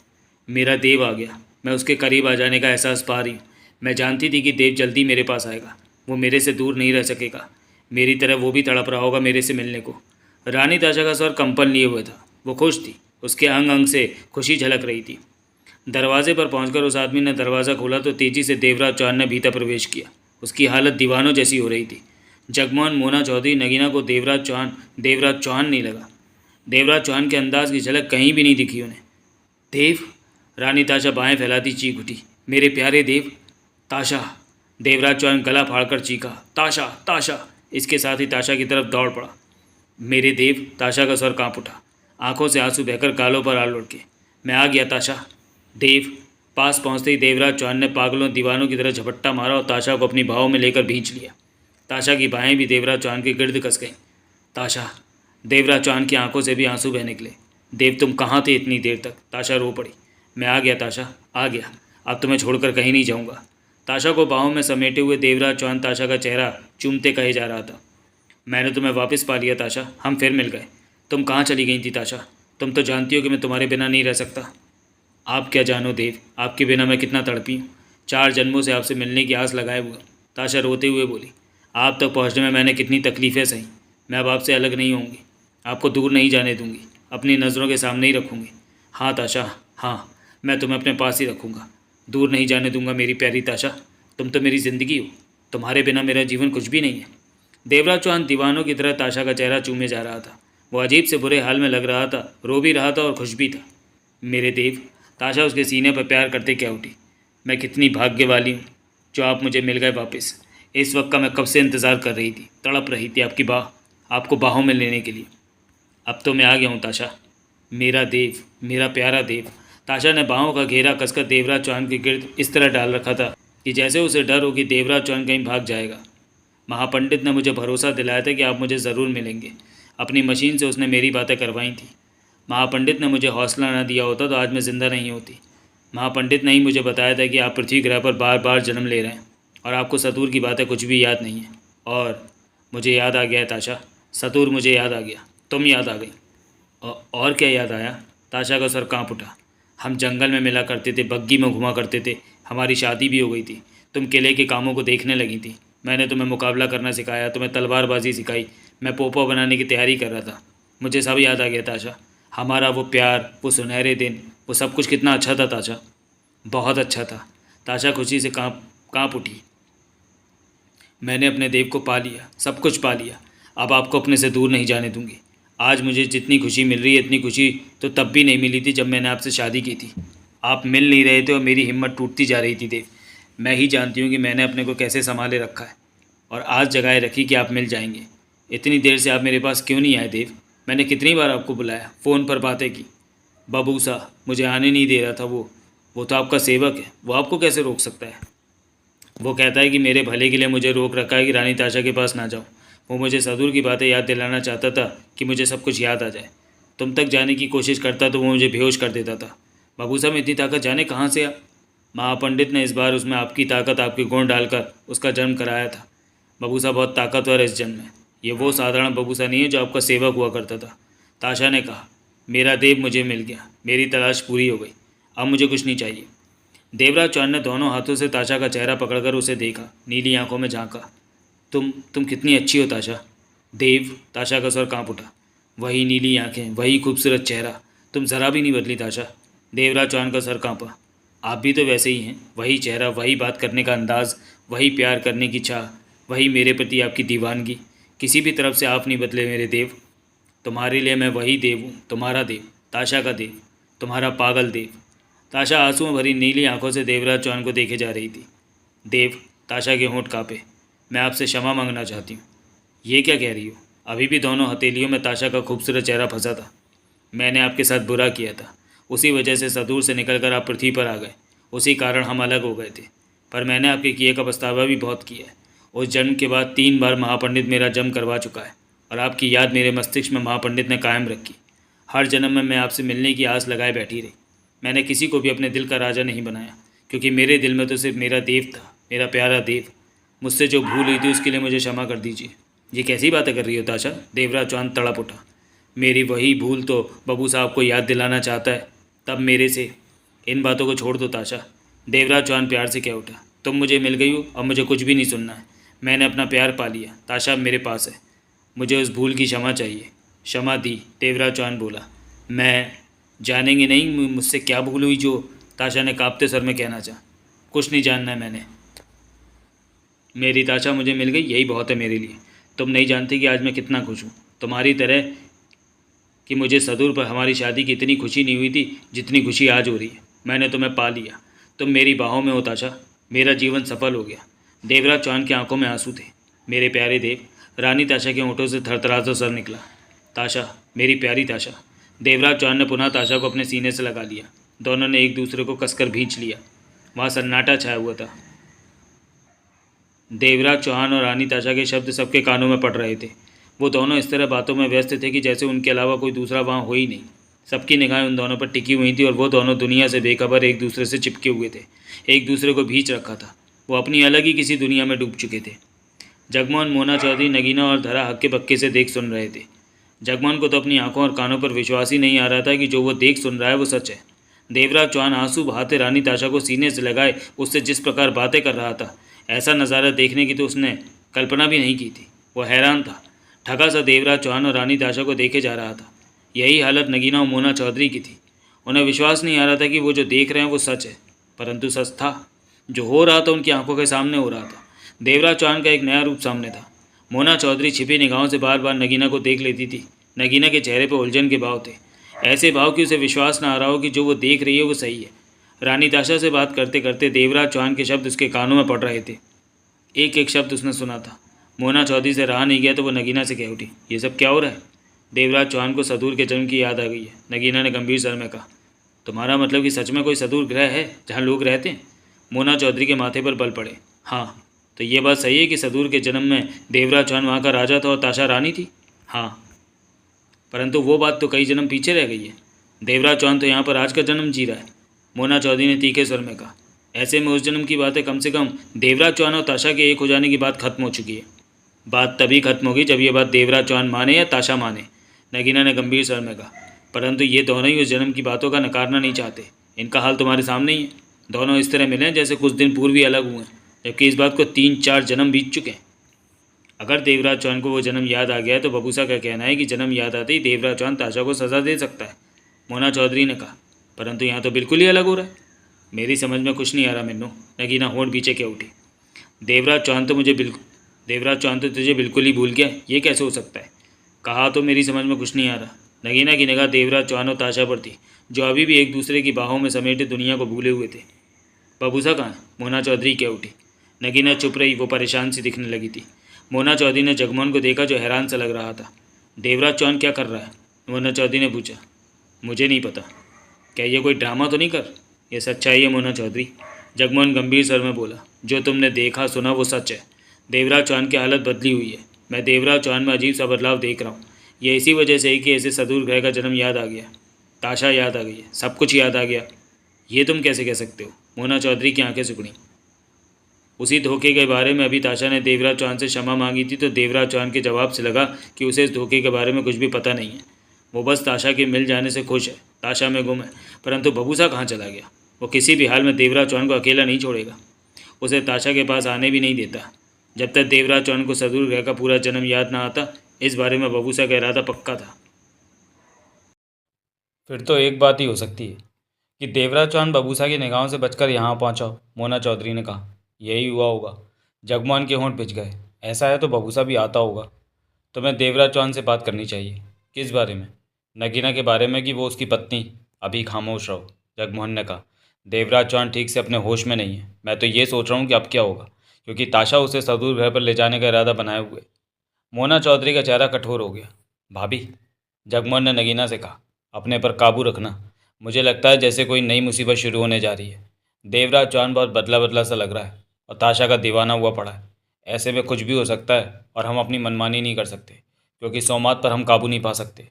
मेरा देव आ गया, मैं उसके करीब आ जाने का एहसास पा रही हूँ। मैं जानती थी कि देव जल्दी मेरे पास आएगा, वो मेरे से दूर नहीं रह सकेगा। मेरी तरह वो भी तड़प रहा होगा मेरे से मिलने को। रानी ताशा का स्वर कंपन लिए हुए था। वो खुश थी, उसके अंग अंग से खुशी झलक रही थी। दरवाजे पर पहुंचकर उस आदमी ने दरवाज़ा खोला तो तेजी से देवराज चौहान ने भीतर प्रवेश किया। उसकी हालत दीवानों जैसी हो रही थी। जगमोहन, मोना चौधरी, नगीना को देवराज चौहान नहीं लगा। देवराज चौहान के अंदाज की झलक कहीं भी नहीं दिखी उन्हें। देव, रानी ताशा बाहें फैलाती चीख उठी। मेरे प्यारे देव। ताशा, देवराज चौहान गला फाड़कर चीखा। ताशा, ताशा। इसके साथ ही ताशा की तरफ दौड़ पड़ा। मेरे देव, ताशा का स्वर कांप उठा। आंखों से आंसू बहकर गालों पर आ लुढ़के। मैं आ गया ताशा। देव। पास पहुंचते ही देवराज चौहान ने पागलों दीवानों की तरह झपट्टा मारा और ताशा को अपनी बाहों में लेकर भींच लिया। ताशा की बाहें भी देवराज चौहान के गिर्द कस गईं। ताशा। देवराज चौहान की आंखों से भी आंसू बह निकले। देव, तुम कहाँ थे इतनी देर तक? ताशा रो पड़ी। मैं आ गया ताशा, आ गया। अब तुम्हें छोड़कर कहीं नहीं जाऊँगा। ताशा को बाहों में समेटे हुए देवराज चौहान ताशा का चेहरा चूमते कहे जा रहा था। मैंने तुम्हें वापस पा लिया ताशा, हम फिर मिल गए। तुम कहाँ चली गई थी ताशा? तुम तो जानती हो कि मैं तुम्हारे बिना नहीं रह सकता। आप क्या जानो देव, आपके बिना मैं कितना तड़पी हूँ। 4 जन्मों से आपसे मिलने की आस लगाए हुए। ताशा रोते हुए बोली। आप तक पहुँचने में मैंने कितनी तकलीफ़ें सही। मैं अब आपसे अलग नहीं होंगी, आपको दूर नहीं जाने दूंगी, अपनी नज़रों के सामने ही रखूँगी। हाँ ताशा, हाँ, मैं तुम्हें अपने पास ही रखूँगा, दूर नहीं जाने दूंगा मेरी प्यारी ताशा। तुम तो मेरी ज़िंदगी हो, तुम्हारे बिना मेरा जीवन कुछ भी नहीं है। देवराज चौहान दीवानों की तरह ताशा का चेहरा चूमे जा रहा था। वो अजीब से बुरे हाल में लग रहा था, रो भी रहा था और खुश भी था। मेरे देव, ताशा उसके सीने पर प्यार करते क्या उठी। मैं कितनी भाग्य वाली हूँ जो आप मुझे मिल गए वापस। इस वक्त का मैं कब से इंतज़ार कर रही थी, तड़प रही थी आपको बाहों में लेने के लिए। अब तो मैं आ गया हूँ ताशा, मेरा देव, मेरा प्यारा देव। ताशा ने बाहों का घेरा कसकर देवराज चौहान के गिर्द इस तरह डाल रखा था कि जैसे उसे डर हो कि देवराज चौहान कहीं भाग जाएगा। महापंडित ने मुझे भरोसा दिलाया था कि आप मुझे ज़रूर मिलेंगे। अपनी मशीन से उसने मेरी बातें करवाई थी। महापंडित ने मुझे हौसला न दिया होता तो आज मैं ज़िंदा नहीं होती। महापंडित ने ही मुझे बताया था कि आप पृथ्वी ग्रह पर बार बार जन्म ले रहे हैं और आपको सतूर की बातें कुछ भी याद नहीं है। और मुझे याद आ गया है ताशा, सतूर मुझे याद आ गया, तुम याद आ गई। और क्या याद आया? ताशा का सर कांप उठा। हम जंगल में मिला करते थे, बग्गी में घुमा करते थे, हमारी शादी भी हो गई थी, तुम किले के कामों को देखने लगी थी, मैंने तुम्हें मुकाबला करना सिखाया, तुम्हें तलवारबाजी सिखाई, मैं पोपो बनाने की तैयारी कर रहा था। मुझे सब याद आ गया ताशा, हमारा वो प्यार, वो सुनहरे दिन, वो सब कुछ कितना अच्छा था ताशा, बहुत अच्छा था। ताशा खुशी से कांप उठी। मैंने अपने देव को पा लिया, सब कुछ पा लिया, अब आपको अपने से दूर नहीं जाने दूंगी। आज मुझे जितनी खुशी मिल रही है इतनी खुशी तो तब भी नहीं मिली थी जब मैंने आपसे शादी की थी। आप मिल नहीं रहे थे और मेरी हिम्मत टूटती जा रही थी देव। मैं ही जानती हूँ कि मैंने अपने को कैसे संभाले रखा है और आज जगाए रखी कि आप मिल जाएंगे। इतनी देर से आप मेरे पास क्यों नहीं आए देव? मैंने कितनी बार आपको बुलाया, फ़ोन पर बातें की, बबूसा मुझे आने नहीं दे रहा था। वो तो आपका सेवक है, वो आपको कैसे रोक सकता है? वो कहता है कि मेरे भले के लिए मुझे रोक रखा है कि रानी ताशा के पास ना जाऊँ। वो मुझे सदूर की बातें याद दिलाना चाहता था कि मुझे सब कुछ याद आ जाए। तुम तक जाने की कोशिश करता तो वो मुझे बेहोश कर देता था। बबूसा में इतनी ताकत जाने कहाँ से आ? महापंडित ने इस बार उसमें आपकी ताकत, आपके गुण डालकर उसका जन्म कराया था। बबूसा बहुत ताकतवर है इस जन्म में, ये वो साधारण बबूसा नहीं है जो आपका सेवक हुआ करता था। ताशा ने कहा, मेरा देव मुझे मिल गया, मेरी तलाश पूरी हो गई, अब मुझे कुछ नहीं चाहिए। देवराज चौहान ने दोनों हाथों से ताशा का चेहरा पकड़कर उसे देखा, नीली आंखों में झांका। तुम कितनी अच्छी हो ताशा। देव, ताशा का सर कांप उठा। वही नीली आंखें, वही खूबसूरत चेहरा, तुम ज़रा भी नहीं बदली ताशा। देवराज चौहान का सर कांपा। आप भी तो वैसे ही हैं, वही चेहरा, वही बात करने का अंदाज़, वही प्यार करने की चाह, वही मेरे प्रति आपकी दीवानगी, किसी भी तरफ से आप नहीं बदले मेरे देव। तुम्हारे लिए मैं वही देव हूँ, तुम्हारा देव, ताशा का देव, तुम्हारा पागल देव। ताशा आंसुओं भरी नीली आंखों से देवराज चौहान को देखे जा रही थी। देव, ताशा के होंठ कांपे। मैं आपसे क्षमा मांगना चाहती हूँ। ये क्या कह रही हो? अभी भी दोनों हथेलियों में ताशा का खूबसूरत चेहरा फंसा था। मैंने आपके साथ बुरा किया था, उसी वजह से सदूर से निकलकर आप पृथ्वी पर आ गए, उसी कारण हम अलग हो गए थे। पर मैंने आपके किए का पछतावा भी बहुत किया है। उस जन्म के बाद 3 बार महापंडित मेरा जन्म करवा चुका है और आपकी याद मेरे मस्तिष्क में महापंडित ने कायम रखी। हर जन्म में मैं आपसे मिलने की आस लगाए बैठी रही। मैंने किसी को भी अपने दिल का राजा नहीं बनाया, क्योंकि मेरे दिल में तो सिर्फ मेरा देव था, मेरा प्यारा देव। मुझसे जो भूल हुई थी उसके लिए मुझे क्षमा कर दीजिए। ये कैसी बातें कर रही हो ताशा? देवराज चौहान तड़प उठा। मेरी वही भूल तो बबू साहब को याद दिलाना चाहता है, तब मेरे से। इन बातों को छोड़ दो ताशा। देवराज चौहान प्यार से कह उठा। तुम मुझे मिल गई हो, अब मुझे कुछ भी नहीं सुनना है। मैंने अपना प्यार पा लिया, ताशा मेरे पास है। मुझे उस भूल की क्षमा चाहिए। क्षमा दी, देवराज चौहान बोला। मैं जानेंगे नहीं मुझसे क्या भूल हुई जो? ताशा ने कांपते सर में कहना चाहा। कुछ नहीं जानना है मैंने। मेरी ताशा मुझे मिल गई, यही बहुत है मेरे लिए। तुम नहीं जानती कि आज मैं कितना खुश हूँ, तुम्हारी तरह कि मुझे सदूर पर हमारी शादी की इतनी खुशी नहीं हुई थी जितनी खुशी आज हो रही है। मैंने तुम्हें पा लिया, तुम मेरी बाहों में हो ताशा, मेरा जीवन सफल हो गया। देवराज चौहान की आंखों में आंसू थे। मेरे प्यारे देव, रानी ताशा के होंठों से थरथराता सर निकला। ताशा, मेरी प्यारी ताशा। देवराज चौहान ने पुनः ताशा को अपने सीने से लगा लिया। दोनों ने एक दूसरे को कसकर भींच लिया। वहाँ सन्नाटा छाया हुआ था। देवराज चौहान और रानी ताशा के शब्द सबके कानों में पड़ रहे थे। वो दोनों इस तरह बातों में व्यस्त थे कि जैसे उनके अलावा कोई दूसरा वहाँ हो ही नहीं। सबकी निगाहें उन दोनों पर टिकी हुई थी और वो दोनों दुनिया से बेखबर एक दूसरे से चिपके हुए थे, एक दूसरे को भींच रखा था। वो अपनी अलग ही किसी दुनिया में डूब चुके थे। जगमोहन, मोना चौधरी, नगीना और धरा हक्के बक्के से देख सुन रहे थे। जगमोहन को तो अपनी आंखों और कानों पर विश्वास ही नहीं आ रहा था कि जो वो देख सुन रहा है वो सच है। देवराज चौहान आंसू बहाते रानी ताशा को सीने से लगाए उससे जिस प्रकार बातें कर रहा था, ऐसा नज़ारा देखने की तो उसने कल्पना भी नहीं की थी। वो हैरान था, ठगा सा देवराज चौहान और रानी ताशा को देखे जा रहा था। यही हालत नगीना और मोना चौधरी की थी। उन्हें विश्वास नहीं आ रहा था कि वो जो देख रहे हैं वो सच है, परंतु सच था। जो हो रहा था उनकी आंखों के सामने हो रहा था। देवराज चौहान का एक नया रूप सामने था। मोना चौधरी छिपी निगाहों से बार बार नगीना को देख लेती थी। नगीना के चेहरे पर उलझन के भाव थे, ऐसे भाव कि उसे विश्वास न आ रहा हो कि जो वो देख रही है वो सही है। रानी ताशा से बात करते करते देवराज चौहान के शब्द उसके कानों में पड़ रहे थे। एक एक शब्द उसने सुना था। मोना चौधरी से रहा नहीं गया तो वो नगीना से कह उठी, ये सब क्या हो रहा है? देवराज चौहान को सदूर के जन्म की याद आ गई है। नगीना ने गंभीर स्वर में कहा। तुम्हारा मतलब कि सच में कोई सदूर ग्रह है जहाँ लोग रहते हैं? मोना चौधरी के माथे पर बल पड़े। हाँ, तो ये बात सही है कि सदूर के जन्म में देवराज चौहान वहाँ का राजा था और ताशा रानी थी? हाँ, परंतु वो बात तो कई जन्म पीछे रह गई है। देवराज चौहान तो यहाँ पर आज का जन्म जी रहा है। मोना चौधरी ने तीखे स्वर में कहा। ऐसे में उस जन्म की बातें कम से कम देवराज चौहान और ताशा के एक हो जाने की बात खत्म हो चुकी है। बात तभी खत्म होगी जब यह बात देवराज चौहान माने या ताशा माने, नगीना ने गंभीर स्वर में कहा। परंतु ये दोनों ही उस जन्म की बातों का नकारना नहीं चाहते। इनका हाल तुम्हारे सामने ही है। दोनों इस तरह मिले जैसे कुछ दिन पूर्व ही अलग हुए, जबकि इस बात को 3-4 जन्म बीत चुके हैं। अगर देवराज चौहान को वो जन्म याद आ गया है तो बबूसा का कहना है कि जन्म याद आते ही देवराज चौहान ताशा को सज़ा दे सकता है, मोना चौधरी ने कहा। परंतु यहाँ तो बिल्कुल ही अलग हो रहा है। मेरी समझ में कुछ नहीं आ रहा मिन्नू, नगीना होंठ पीछे क्या उठी। देवराज चौहान तो तुझे बिल्कुल ही भूल गया, ये कैसे हो सकता है? कहा तो मेरी समझ में कुछ नहीं आ रहा। नगीना की निगाह देवराज चौहान और ताशा पर थी, जो अभी भी एक दूसरे की बाहों में समेटे दुनिया को भूले हुए थे। बबूसा कहाँ? मोना चौधरी क्या उठी। नगीना चुप रही, वो परेशान सी दिखने लगी थी। मोना चौधरी ने जगमोहन को देखा, जो हैरान सा लग रहा था। देवराज चौहान क्या कर रहा है? मोना चौधरी ने पूछा। मुझे नहीं पता। क्या ये कोई ड्रामा तो नहीं कर? ये सच्चाई है मोना चौधरी, जगमोहन गंभीर स्वर में बोला। जो तुमने देखा सुना वो सच है। देवराज चौहान की हालत बदली हुई है। मैं देवराज चौहान में अजीब सा बदलाव देख रहा हूँ। ये इसी वजह से है कि ऐसे सदूर ग्रह का जन्म याद आ गया, ताशा याद आ गई है, सब कुछ याद आ गया। ये तुम कैसे कह सकते हो? मोना चौधरी की आंखें सिकुड़ी। उसी धोखे के बारे में अभी ताशा ने देवराज चौहान से क्षमा मांगी थी, तो देवराज चौहान के जवाब से लगा कि उसे इस धोखे के बारे में कुछ भी पता नहीं है। वो बस ताशा के मिल जाने से खुश है, ताशा में गुम है। परंतु बबूसा कहाँ चला गया? वो किसी भी हाल में देवराज चौहान को अकेला नहीं छोड़ेगा, उसे ताशा के पास आने भी नहीं देता जब तक देवराज चौहान को सदूर ग्रह का पूरा जन्म याद ना आता। इस बारे में बबूसा का इरादा पक्का था। फिर तो एक बात ही हो सकती है कि देवराज चौहान बबूसा की निगाहों से बचकर यहाँ पहुँचा हो, मोना चौधरी ने कहा। यही हुआ होगा। जगमोहन के होंठ पिच गए। ऐसा है तो बबूसा भी आता होगा। तुम्हें देवराज चौहान से बात करनी चाहिए। किस बारे में? नगीना के बारे में कि वो उसकी पत्नी। अभी खामोश रहो, जगमोहन ने कहा। देवराज चौहान ठीक से अपने होश में नहीं है। मैं तो ये सोच रहा हूँ कि अब क्या होगा, क्योंकि ताशा उसे सदूर घर पर ले जाने का इरादा बनाए हुए। मोना चौधरी का चेहरा कठोर हो गया। भाभी, जगमोहन ने नगीना से कहा, अपने पर काबू रखना। मुझे लगता है जैसे कोई नई मुसीबत शुरू होने जा रही है। देवराज चौहान बहुत बदला बदला सा लग रहा है और ताशा का दीवाना हुआ पड़ा है। ऐसे में कुछ भी हो सकता है और हम अपनी मनमानी नहीं कर सकते, क्योंकि सोमात पर हम काबू नहीं पा सकते।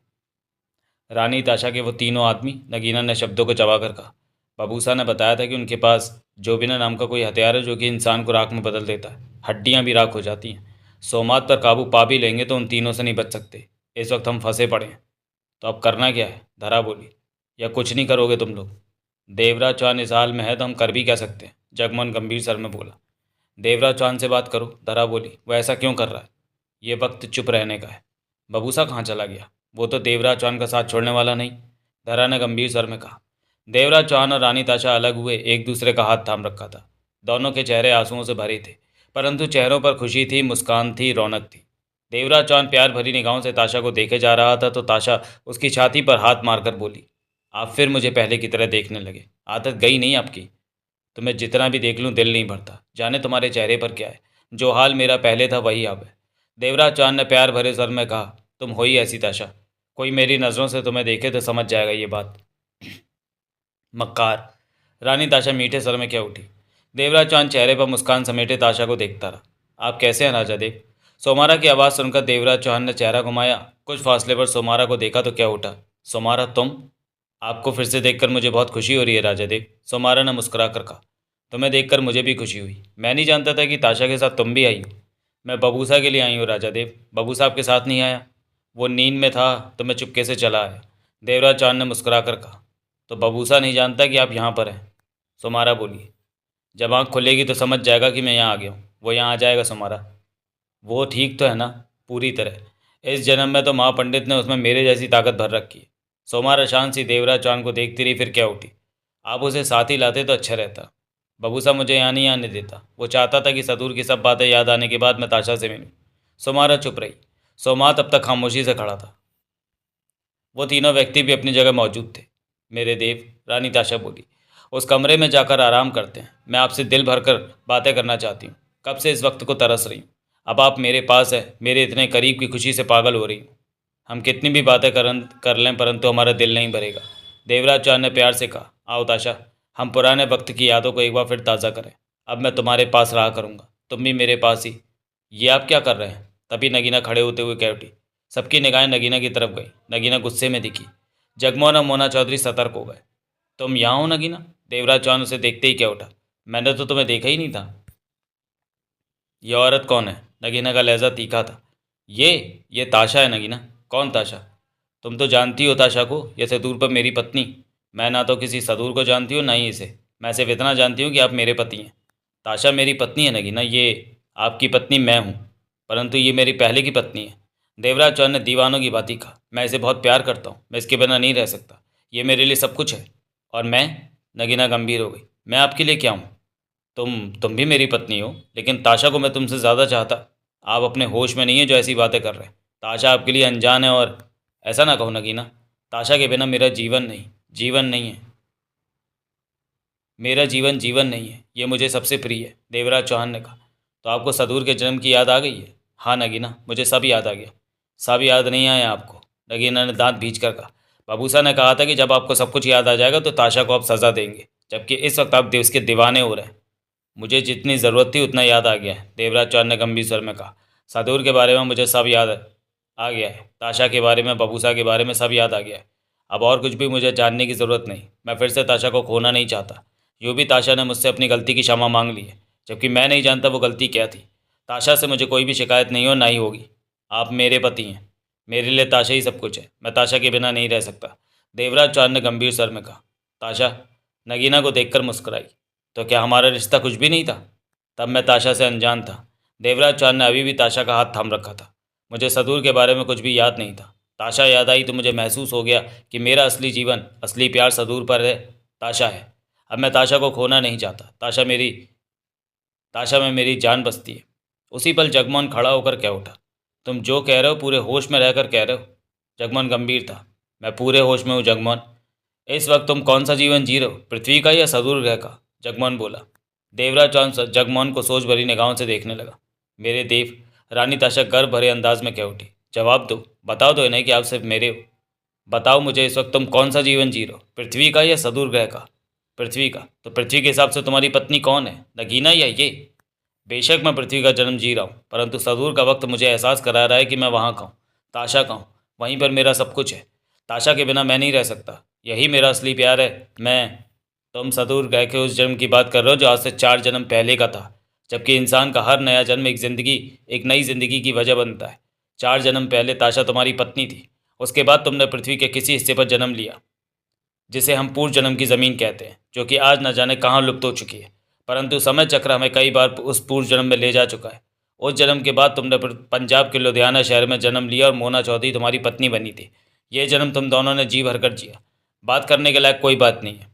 रानी ताशा के वो तीनों आदमी, नगीना ने शब्दों को चबा कर कहा। बबूसा ने बताया था कि उनके पास जोबिना नाम का कोई हथियार है जो कि इंसान को राख में बदल देता है, हड्डियां भी राख हो जाती हैं। सोमात पर काबू पा भी लेंगे तो उन तीनों से नहीं बच सकते। इस वक्त हम फंसे पड़े हैं। तो अब करना क्या है? धरा बोली। या कुछ नहीं करोगे तुम लोग? देवराज चौहान इस हाल में है तो हम कर भी क्या सकते हैं? जगमोहन गंभीर स्वर में बोला। देवराज चौहान से बात करो, धरा बोली। वो ऐसा क्यों कर रहा है? ये वक्त चुप रहने का है। बबूसा कहाँ चला गया? वो तो देवराज चौहान का साथ छोड़ने वाला नहीं, धरा ने गंभीर स्वर में कहा। देवराज चौहान और रानी ताशा अलग हुए एक दूसरे का हाथ थाम रखा था। दोनों के चेहरे आंसुओं से भरे थे, परंतु चेहरों पर खुशी थी, मुस्कान थी, रौनक थी। देवराज चौहान प्यार भरी निगाहों से ताशा को देखे जा रहा था तो ताशा उसकी छाती पर हाथ मारकर बोली, आप फिर मुझे पहले की तरह देखने लगे। आदत गई नहीं आपकी। तुम्हें जितना भी देख लूँ दिल नहीं भरता। जाने तुम्हारे चेहरे पर क्या है। जो हाल मेरा पहले था वही अब है। देवराज चौहान ने प्यार भरे स्वर में कहा। तुम हो ही ऐसी ताशा। कोई मेरी नज़रों से तुम्हें देखे तो समझ जाएगा ये बात। मक्कार, रानी ताशा मीठे स्वर में क्या उठी। देवराज चौहान चेहरे पर मुस्कान समेटे ताशा को देखता रहा। आप कैसे हैं राजा देव? सोमारा की आवाज़ सुनकर देवराज चौहान ने चेहरा घुमाया। कुछ फासले पर सोमारा को देखा तो क्या उठा। सोमारा तुम? आपको फिर से देखकर मुझे बहुत खुशी हो रही है राजा देव, सोमारा ने मुस्कुरा कर कहा। तुम्हें देखकर मुझे भी खुशी हुई। मैं नहीं जानता था कि ताशा के साथ तुम भी आई हो। मैं बबूसा के लिए आई हूँ राजा देव। बबूसा आपके साथ नहीं आया? वो नींद में था तो मैं चुपके से चला आया, देवराज चौहान ने मुस्कुरा कर कहा। तो बबूसा नहीं जानता कि आप यहाँ पर हैं? सोमारा बोली। जब आँख खुलेगी तो समझ जाएगा कि मैं यहाँ आ गया हूँ। वो यहाँ आ जाएगा सोमारा। वो ठीक तो है ना? पूरी तरह। इस जन्म में तो महापंडित ने उसमें मेरे जैसी ताकत भर रखी है। सोमारा शांत सी देवराज चौहान को देखती रही, फिर क्या उठी। आप उसे साथ ही लाते तो अच्छा रहता। बबूसा मुझे यहाँ नहीं आने देता। वो चाहता था कि सदूर की सब बातें याद आने के बाद मैं ताशा से मिलूँ। सोमारा चुप रही। सोमात अब तक खामोशी से खड़ा था। वो तीनों व्यक्ति भी अपनी जगह मौजूद थे। मेरे देव, रानी ताशा बोली, उस कमरे में जाकर आराम करते हैं। मैं आपसे दिल भरकर बातें करना चाहती हूँ। कब से इस वक्त को तरस रही हूँ। अब आप मेरे पास है, मेरे इतने करीब की खुशी से पागल हो रही हूँ। हम कितनी भी बातें कर लें परंतु हमारा दिल नहीं भरेगा। देवराज चौहान ने प्यार से कहा। आओ ताशा, हम पुराने वक्त की यादों को एक बार फिर ताज़ा करें। अब मैं तुम्हारे पास रहा करूँगा, तुम भी मेरे पास ही। ये आप क्या कर रहे हैं? तभी नगीना खड़े होते हुए कह उठी। सबकी निगाहें नगीना की तरफ गई। नगीना गुस्से में दिखी। जगमोहन और मोना चौधरी सतर्क हो गए। तुम यहाँ हो नगीना? देवराज चौहान उसे देखते ही क्या उठा। मैंने तो तुम्हें देखा ही नहीं था। ये औरत कौन है? नगीना का लहजा तीखा था। ये ताशा है नगीना। कौन ताशा? तुम तो जानती हो ताशा को, ये सदूर पर मेरी पत्नी। मैं ना तो किसी सदूर को जानती हूँ ना ही इसे। मैं सिर्फ इतना जानती हूँ कि आप मेरे पति हैं। ताशा मेरी पत्नी है नगीना। ये आपकी पत्नी मैं हूँ, परंतु ये मेरी पहले की पत्नी है। देवराज चौहान ने दीवानों की बात कहा। मैं इसे बहुत प्यार करता हूँ, मैं इसके बिना नहीं रह सकता। ये मेरे लिए सब कुछ है। और मैं? नगीना गंभीर हो गई। मैं आपके लिए क्या हूँ? तुम भी मेरी पत्नी हो, लेकिन ताशा को मैं तुमसे ज़्यादा चाहता। आप अपने होश में नहीं है जो ऐसी बातें कर रहे हैं। ताशा आपके लिए अनजान है। और ऐसा ना कहो नगीना। ताशा के बिना मेरा जीवन नहीं है। मेरा जीवन जीवन नहीं है। ये मुझे सबसे प्रिय है, देवराज चौहान ने कहा। तो आपको सदूर के जन्म की याद आ गई है? हाँ नगीना, मुझे सब याद आ गया। सब याद नहीं आया आपको? नगीना ने दांत भींच कर कहा। बाबूसा ने कहा था कि जब आपको सब कुछ याद आ जाएगा तो ताशा को आप सज़ा देंगे, जबकि इस वक्त आप उसके दीवाने हो रहे हैं। मुझे जितनी ज़रूरत थी उतना याद आ गया है, देवराज चौहान ने गंभीर स्वर में कहा। सदूर के बारे में मुझे सब याद आ गया है। ताशा के बारे में, बबूसा के बारे में सब याद आ गया है। अब और कुछ भी मुझे जानने की ज़रूरत नहीं। मैं फिर से ताशा को खोना नहीं चाहता। यूँ भी ताशा ने मुझसे अपनी गलती की क्षमा मांग ली है, जबकि मैं नहीं जानता वो गलती क्या थी। ताशा से मुझे कोई भी शिकायत नहीं हो, ना ही होगी। आप मेरे पति हैं। मेरे लिए ताशा ही सब कुछ है। मैं ताशा के बिना नहीं रह सकता, देवराज चौहान ने गंभीर स्वर में कहा। ताशा नगीना को देखकर मुस्कुराई। तो क्या हमारा रिश्ता कुछ भी नहीं था? तब मैं ताशा से अनजान था। देवराज चौहान ने अभी भी ताशा का हाथ थाम रखा था। मुझे सदूर के बारे में कुछ भी याद नहीं था। ताशा याद आई तो मुझे महसूस हो गया कि मेरा असली जीवन, असली प्यार सदूर पर है, ताशा है। अब मैं ताशा को खोना नहीं चाहता। ताशा में मेरी जान बसती है। उसी पल जगमोहन खड़ा होकर कह उठा। तुम जो कह रहे हो पूरे होश में रहकर कह रहे हो? जगमोहन गंभीर था। मैं पूरे होश में हूँ जगमोहन। इस वक्त तुम कौन सा जीवन जी रहे हो, पृथ्वी का या सदूर ग्रह का? जगमोहन बोला। देवराज चौहान जगमोहन को सोच भरी निगाहों से देखने लगा। मेरे देव, रानी ताशा गर्व भरे अंदाज में कह उठी। जवाब दो, बताओ तो इन्हें कि आप सिर्फ मेरे हो। बताओ मुझे, इस वक्त तुम कौन सा जीवन जी रहे हो, पृथ्वी का या सदूर ग्रह का? पृथ्वी का। तो पृथ्वी के हिसाब से तुम्हारी पत्नी कौन है, नगीना या ये? बेशक मैं पृथ्वी का जन्म जी रहा हूँ, परंतु सदूर का वक्त मुझे एहसास करा रहा है कि मैं वहाँ का हूँ, ताशा का हूँ। वहीं पर मेरा सब कुछ है। ताशा के बिना मैं नहीं रह सकता। यही मेरा असली प्यार है। मैं तुम सदूर ग्रह के उस जन्म की बात कर रहे हो जो आज से 4 जन्म पहले का था, जबकि इंसान का हर नया जन्म एक नई जिंदगी की वजह बनता है। 4 जन्म पहले ताशा तुम्हारी पत्नी थी। उसके बाद तुमने पृथ्वी के किसी हिस्से पर जन्म लिया, जिसे हम पूर्व जन्म की ज़मीन कहते हैं, जो कि आज न जाने कहाँ लुप्त हो चुकी है। परंतु समय चक्र हमें कई बार उस पूर्व जन्म में ले जा चुका है। उस जन्म के बाद तुमने पंजाब के लुधियाना शहर में जन्म लिया और मोना चौधरी तुम्हारी पत्नी बनी थी। ये जन्म तुम दोनों ने जी भरकर जिया। बात करने के लायक कोई बात नहीं है।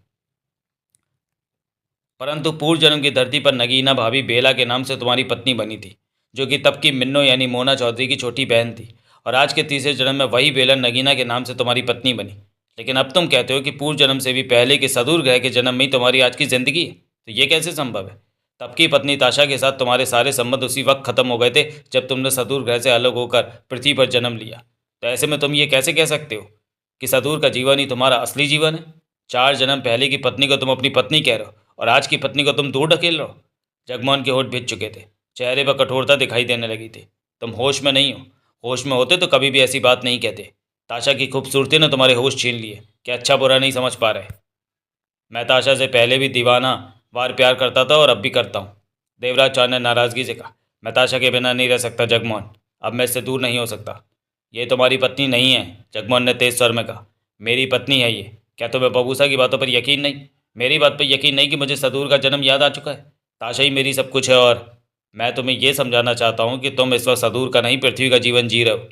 परंतु पूर्व जन्म की धरती पर नगीना भाभी बेला के नाम से तुम्हारी पत्नी बनी थी, जो कि तब की मिन्नो यानी मोना चौधरी की छोटी बहन थी। और आज के तीसरे जन्म में वही बेला नगीना के नाम से तुम्हारी पत्नी बनी। लेकिन अब तुम कहते हो कि पूर्व जन्म से भी पहले के सदूर ग्रह के जन्म में ही तुम्हारी आज की ज़िंदगी है। तो ये कैसे संभव है? तब की पत्नी ताशा के साथ तुम्हारे सारे संबंध उसी वक्त खत्म हो गए थे जब तुमने सदूर ग्रह से अलग होकर पृथ्वी पर जन्म लिया। तो ऐसे में तुम ये कैसे कह सकते हो कि सदूर का जीवन ही तुम्हारा असली जीवन है? 4 जन्म पहले की पत्नी को तुम अपनी पत्नी कह रहे हो और आज की पत्नी को तुम दूर ढकेल रहे हो। जगमोहन के होठ भिज चुके थे। चेहरे पर कठोरता दिखाई देने लगी थी। तुम होश में नहीं हो। होश में होते तो कभी भी ऐसी बात नहीं कहते। ताशा की खूबसूरती ने तुम्हारे होश छीन लिए। क्या अच्छा बुरा नहीं समझ पा रहे? मैं ताशा से पहले भी दीवाना वार प्यार करता था और अब भी करता हूँ, देवराज चौहान ने नाराज़गी से कहा। मैं ताशा के बिना नहीं रह सकता जगमोहन। अब मैं इससे दूर नहीं हो सकता। ये तुम्हारी पत्नी नहीं है, जगमोहन ने तेज स्वर में कहा। मेरी पत्नी है ये। क्या तुम्हें बबूसा की बातों पर यकीन नहीं? मेरी बात पर यकीन नहीं कि मुझे सदूर का जन्म याद आ चुका है? ताशा ही मेरी सब कुछ है। और मैं तुम्हें यह समझाना चाहता हूँ कि तुम इस वक्त सदूर का नहीं, पृथ्वी का जीवन जी रहे हो।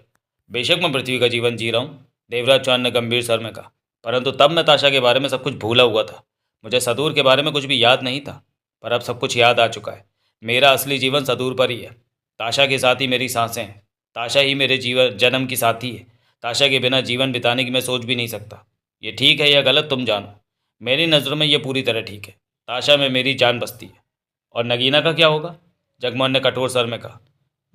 बेशक मैं पृथ्वी का जीवन जी रहा हूँ, देवराज चौहान ने गंभीर स्वर में कहा। परंतु तब मैं ताशा के बारे में सब कुछ भूला हुआ था। मुझे सदूर के बारे में कुछ भी याद नहीं था, पर अब सब कुछ याद आ चुका है। मेरा असली जीवन सदूर पर ही है। ताशा के साथ ही मेरी सांसें हैं। ताशा ही मेरे जीवन जन्म की साथी है। ताशा के बिना जीवन बिताने की मैं सोच भी नहीं सकता। ये ठीक है या गलत तुम जानो। मेरी नज़रों में ये पूरी तरह ठीक है। ताशा में मेरी जान बसती है। और नगीना का क्या होगा? जगमोहन ने कठोर स्वर में कहा।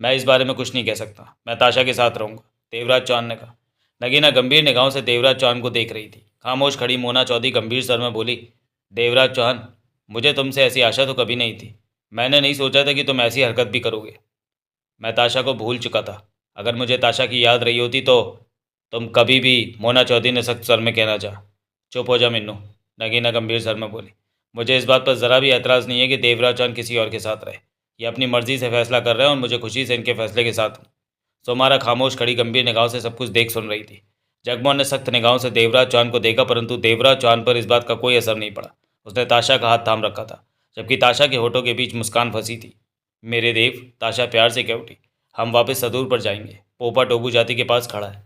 मैं इस बारे में कुछ नहीं कह सकता। मैं ताशा के साथ रहूँगा, देवराज चौहान ने कहा। नगीना गंभीर निगाहों से देवराज चौहान को देख रही थी। खामोश खड़ी मोना चौधरी गंभीर स्वर में बोली। देवराज चौहान, मुझे तुमसे ऐसी आशा तो कभी नहीं थी। मैंने नहीं सोचा था कि तुम ऐसी हरकत भी करोगे। मैं ताशा को भूल चुका था। अगर मुझे ताशा की याद रही होती तो तुम कभी भी, मोना चौधरी ने सख्त स्वर में कहना चाहा। चुप हो जा मिन्नू, नगीना गंभीर स्वर में बोली। मुझे इस बात पर ज़रा भी एतराज़ नहीं है कि देवराज चौहान किसी और के साथ रहे। ये अपनी मर्जी से फैसला कर रहे हैं और मुझे खुशी से इनके फैसले के साथ हूँ। सोमारा खामोश खड़ी गंभीर निगाहों से सब कुछ देख सुन रही थी। जगमोहन ने सख्त निगाहों से देवराज चौहान को देखा, परंतु देवराज चौहान पर इस बात का कोई असर नहीं पड़ा। उसने ताशा का हाथ थाम रखा था, जबकि ताशा के होठों के बीच मुस्कान फंसी थी। मेरे देव, ताशा प्यार से कह उठी, हम वापस सदूर पर जाएंगे। पोपा डोबू जाति के पास खड़ा है।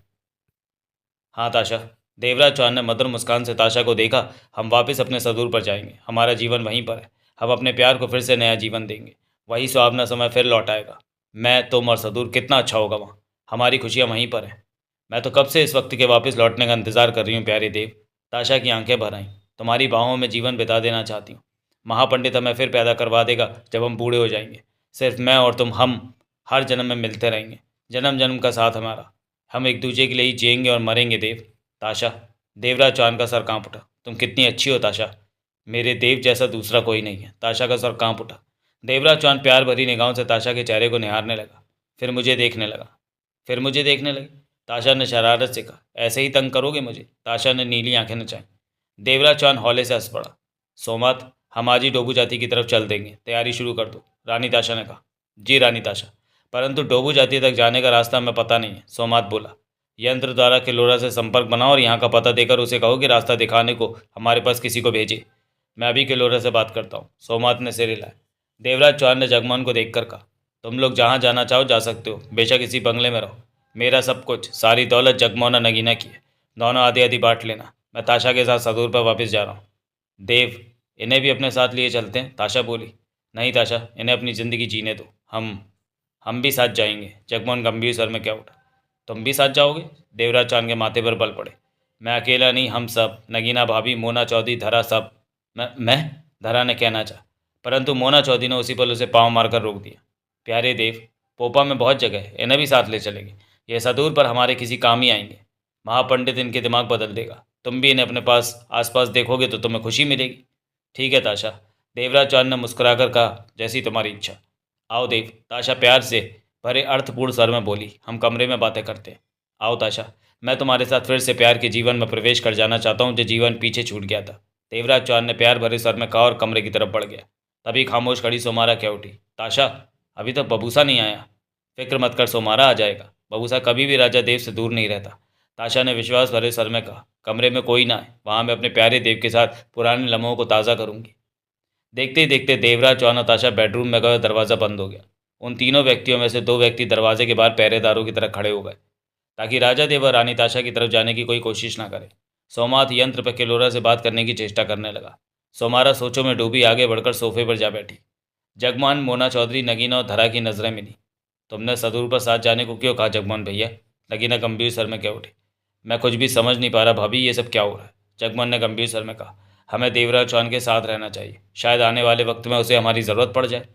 हाँ ताशा। देवराज चौहान ने मधुर मुस्कान से ताशा को देखा। हम वापस अपने सदूर पर जाएंगे। हमारा जीवन वहीं पर है। हम अपने प्यार को फिर से नया जीवन देंगे। वही सुहावना समय फिर लौट आएगा। मैं, तुम और सदूर, कितना अच्छा होगा वहाँ। हमारी खुशियाँ वहीं पर हैं। मैं तो कब से इस वक्त के वापस लौटने का इंतजार कर रही हूँ प्यारे देव। ताशा की आंखें भर आईं। तुम्हारी बाहों में जीवन बिता देना चाहती हूँ। महापंडित हमें फिर पैदा करवा देगा जब हम बूढ़े हो जाएंगे। सिर्फ मैं और तुम, हम हर जन्म में मिलते रहेंगे। जन्म जन्म का साथ हमारा। हम एक दूसरे के लिए ही जिएंगे और मरेंगे देव। ताशा। देवराज चौहान का सर कांप उठा। तुम कितनी अच्छी हो ताशा। मेरे देव जैसा दूसरा कोई नहीं है। ताशा का सर कांप उठा। देवराज चौहान प्यार भरी निगाहों से ताशा के चेहरे को निहारने लगा। फिर मुझे देखने लगा। फिर मुझे देखने लगी। ताशा ने शरारत से कहा, ऐसे ही तंग करोगे मुझे? ताशा ने नीली आंखें नचाई। देवराज चौहान हौले से हंस पड़ा। सोमात, हम आज ही डोबू जाति की तरफ चल देंगे। तैयारी शुरू कर दो, रानी ताशा ने कहा। जी रानी ताशा, परंतु डोबू जाति तक जाने का रास्ता हमें पता नहीं है। सोमात बोला। यंत्र द्वारा किलोरा से संपर्क बनाओ और यहाँ का पता देकर उसे कहो कि रास्ता दिखाने को हमारे पास किसी को भेजे। मैं अभी किलोरा से बात करता हूँ। सोमात ने सिर हिलाया। देवराज चौहान ने जगमोहन को देखकर कहा, तुम लोग जहाँ जाना चाहो जा सकते हो, बेशक इसी बंगले में रहो। मेरा सब कुछ, सारी दौलत जगमोहन और नगीना की है। दोनों आधी आधी बांट लेना। मैं ताशा के साथ सदूर पर वापस जा रहा हूँ। देव, इन्हें भी अपने साथ लिए चलते हैं, ताशा बोली। नहीं ताशा, इन्हें अपनी ज़िंदगी जीने दो। हम भी साथ जाएंगे। जगमोहन गंभीर स्वर में क्या उठा। तुम भी साथ जाओगे? देवराज चांद के माथे पर बल पड़े। मैं अकेला नहीं, हम सब, नगीना भाभी, मोना चौधरी, धरा, सब। मैं धरा ने कहना चाहा, परंतु मोना चौधरी ने उसी पल उसे पाँव मारकर रोक दिया। प्यारे देव, पोपा में बहुत जगह है, इन्हें भी साथ ले चलेंगे। ये सदूर पर हमारे किसी काम ही आएंगे। महापंडित इनके दिमाग बदल देगा। तुम भी इन्हें अपने पास आसपास देखोगे तो तुम्हें खुशी मिलेगी। ठीक है ताशा, देवराज चौहान ने मुस्कुराकर कहा, जैसी तुम्हारी इच्छा। आओ देव, ताशा प्यार से भरे अर्थपूर्ण स्वर में बोली। हम कमरे में बातें करते हैं। आओ ताशा, मैं तुम्हारे साथ फिर से प्यार के जीवन में प्रवेश कर जाना चाहता हूँ जो जीवन पीछे छूट गया था। देवराज चौहान ने प्यार भरे स्वर में कहा और कमरे की तरफ बढ़ गया। तभी खामोश खड़ी सोमारा क्या उठी। ताशा, अभी तक बबूसा नहीं आया। फिक्र मत कर, सोमारा आ जाएगा। बबूसा कभी भी राजा देव से दूर नहीं रहता। ताशा ने विश्वास भरे स्वर में कहा। कमरे में कोई ना है, वहाँ मैं अपने प्यारे देव के साथ पुराने लम्हों को ताज़ा करूँगी। देखते ही देखते देवराज चौहान और ताशा बेडरूम में गए और दरवाज़ा बंद हो गया। उन तीनों व्यक्तियों में से दो व्यक्ति दरवाजे के बाहर पहरेदारों की तरह खड़े हो गए, ताकि राजा देव और रानी ताशा की तरफ जाने की कोई कोशिश ना करे। सोमात यंत्र पर किलोरा से बात करने की चेष्टा करने लगा। सोमारा सोचों में डूबी आगे बढ़कर सोफे पर जा बैठी। जगमोहन, मोना चौधरी, नगीना और धरा की नजरें मिली। तुमने सदूर पर साथ जाने को क्यों कहा जगमोहन भैया? नगीना गंभीर स्वर में कह उठी। मैं कुछ भी समझ नहीं पा रहा भाभी, ये सब क्या हो रहा है? जगमोहन ने गंभीर स्वर में कहा। हमें देवराज चौहान के साथ रहना चाहिए। शायद आने वाले वक्त में उसे हमारी ज़रूरत पड़ जाए।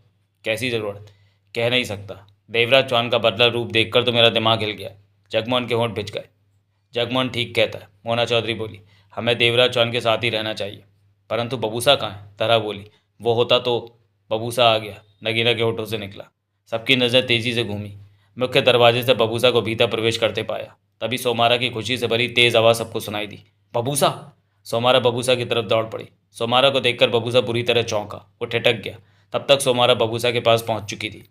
कैसी ज़रूरत? कह नहीं सकता। देवराज चौहान का बदला रूप देखकर तो मेरा दिमाग हिल गया। जगमोहन के होंठ भिज गए। जगमोहन ठीक कहता है, मोना चौधरी बोली। हमें देवराज चौहान के साथ ही रहना चाहिए। परंतु बबूसा कहाँ है? तरह बोली। वो होता तो। बबूसा आ गया, नगीना के होठों से निकला। सबकी नज़र तेजी से घूमी। मुख्य दरवाजे से बबूसा को भीतर प्रवेश करते पाया। तभी सोमारा की खुशी से भरी तेज आवाज़ सबको सुनाई दी। बबूसा! सोमारा बबूसा की तरफ दौड़ पड़ी। सोमारा को देखकर बबूसा बुरी तरह चौंका। वो ठिठक गया। तब तक सोमारा बबूसा के पास पहुंच चुकी थी।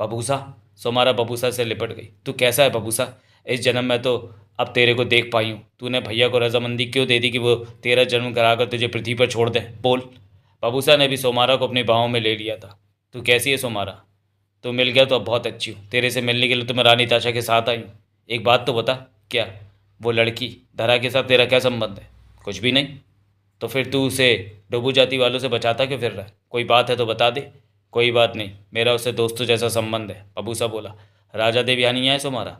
बबूसा! सोमारा बबूसा से लिपट गई। तू कैसा है बबूसा? इस जन्म में तो अब तेरे को देख पाई हूँ। तूने भैया को रजामंदी क्यों दे दी कि वो तेरा जन्म कराकर तुझे पृथ्वी पर छोड़ दें? बोल। बबूसा ने भी सोमारा को अपनी बाहों में ले लिया था। तू कैसी है सोमारा? तू मिल गया तो अब बहुत अच्छी हूँ। तेरे से मिलने के लिए तो मैं रानी ताशा के साथ आई हूँ। एक बात तो बता। क्या? वो लड़की धरा के साथ तेरा क्या संबंध है? कुछ भी नहीं। तो फिर तू उसे डोबू जाति वालों से बचाता क्यों फिर रहा है? कोई बात है तो बता दे। कोई बात नहीं, मेरा उससे दोस्तों जैसा संबंध है। बबूसा बोला। राजा देव यहाँ नहीं आए सोमारा?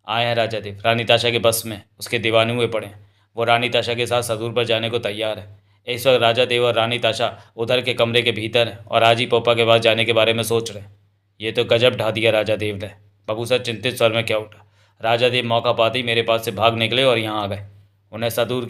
आए हैं राजा देव, रानी ताशा के बस में, उसके दीवाने हुए पड़े हैं। वो रानी ताशा के साथ सदूर पर जाने को तैयार है। इस वक्त राजा देव और रानी ताशा उधर के कमरे के भीतर हैं और आज ही पोपा के पास जाने के बारे में सोच रहे हैं। ये तो गजब ढा दिया राजा देव ने। बबूसा चिंतित स्वर में क्या उठा। राजा देव मौका पाते ही मेरे पास से भाग निकले और यहाँ आ गए। उन्हें सदूर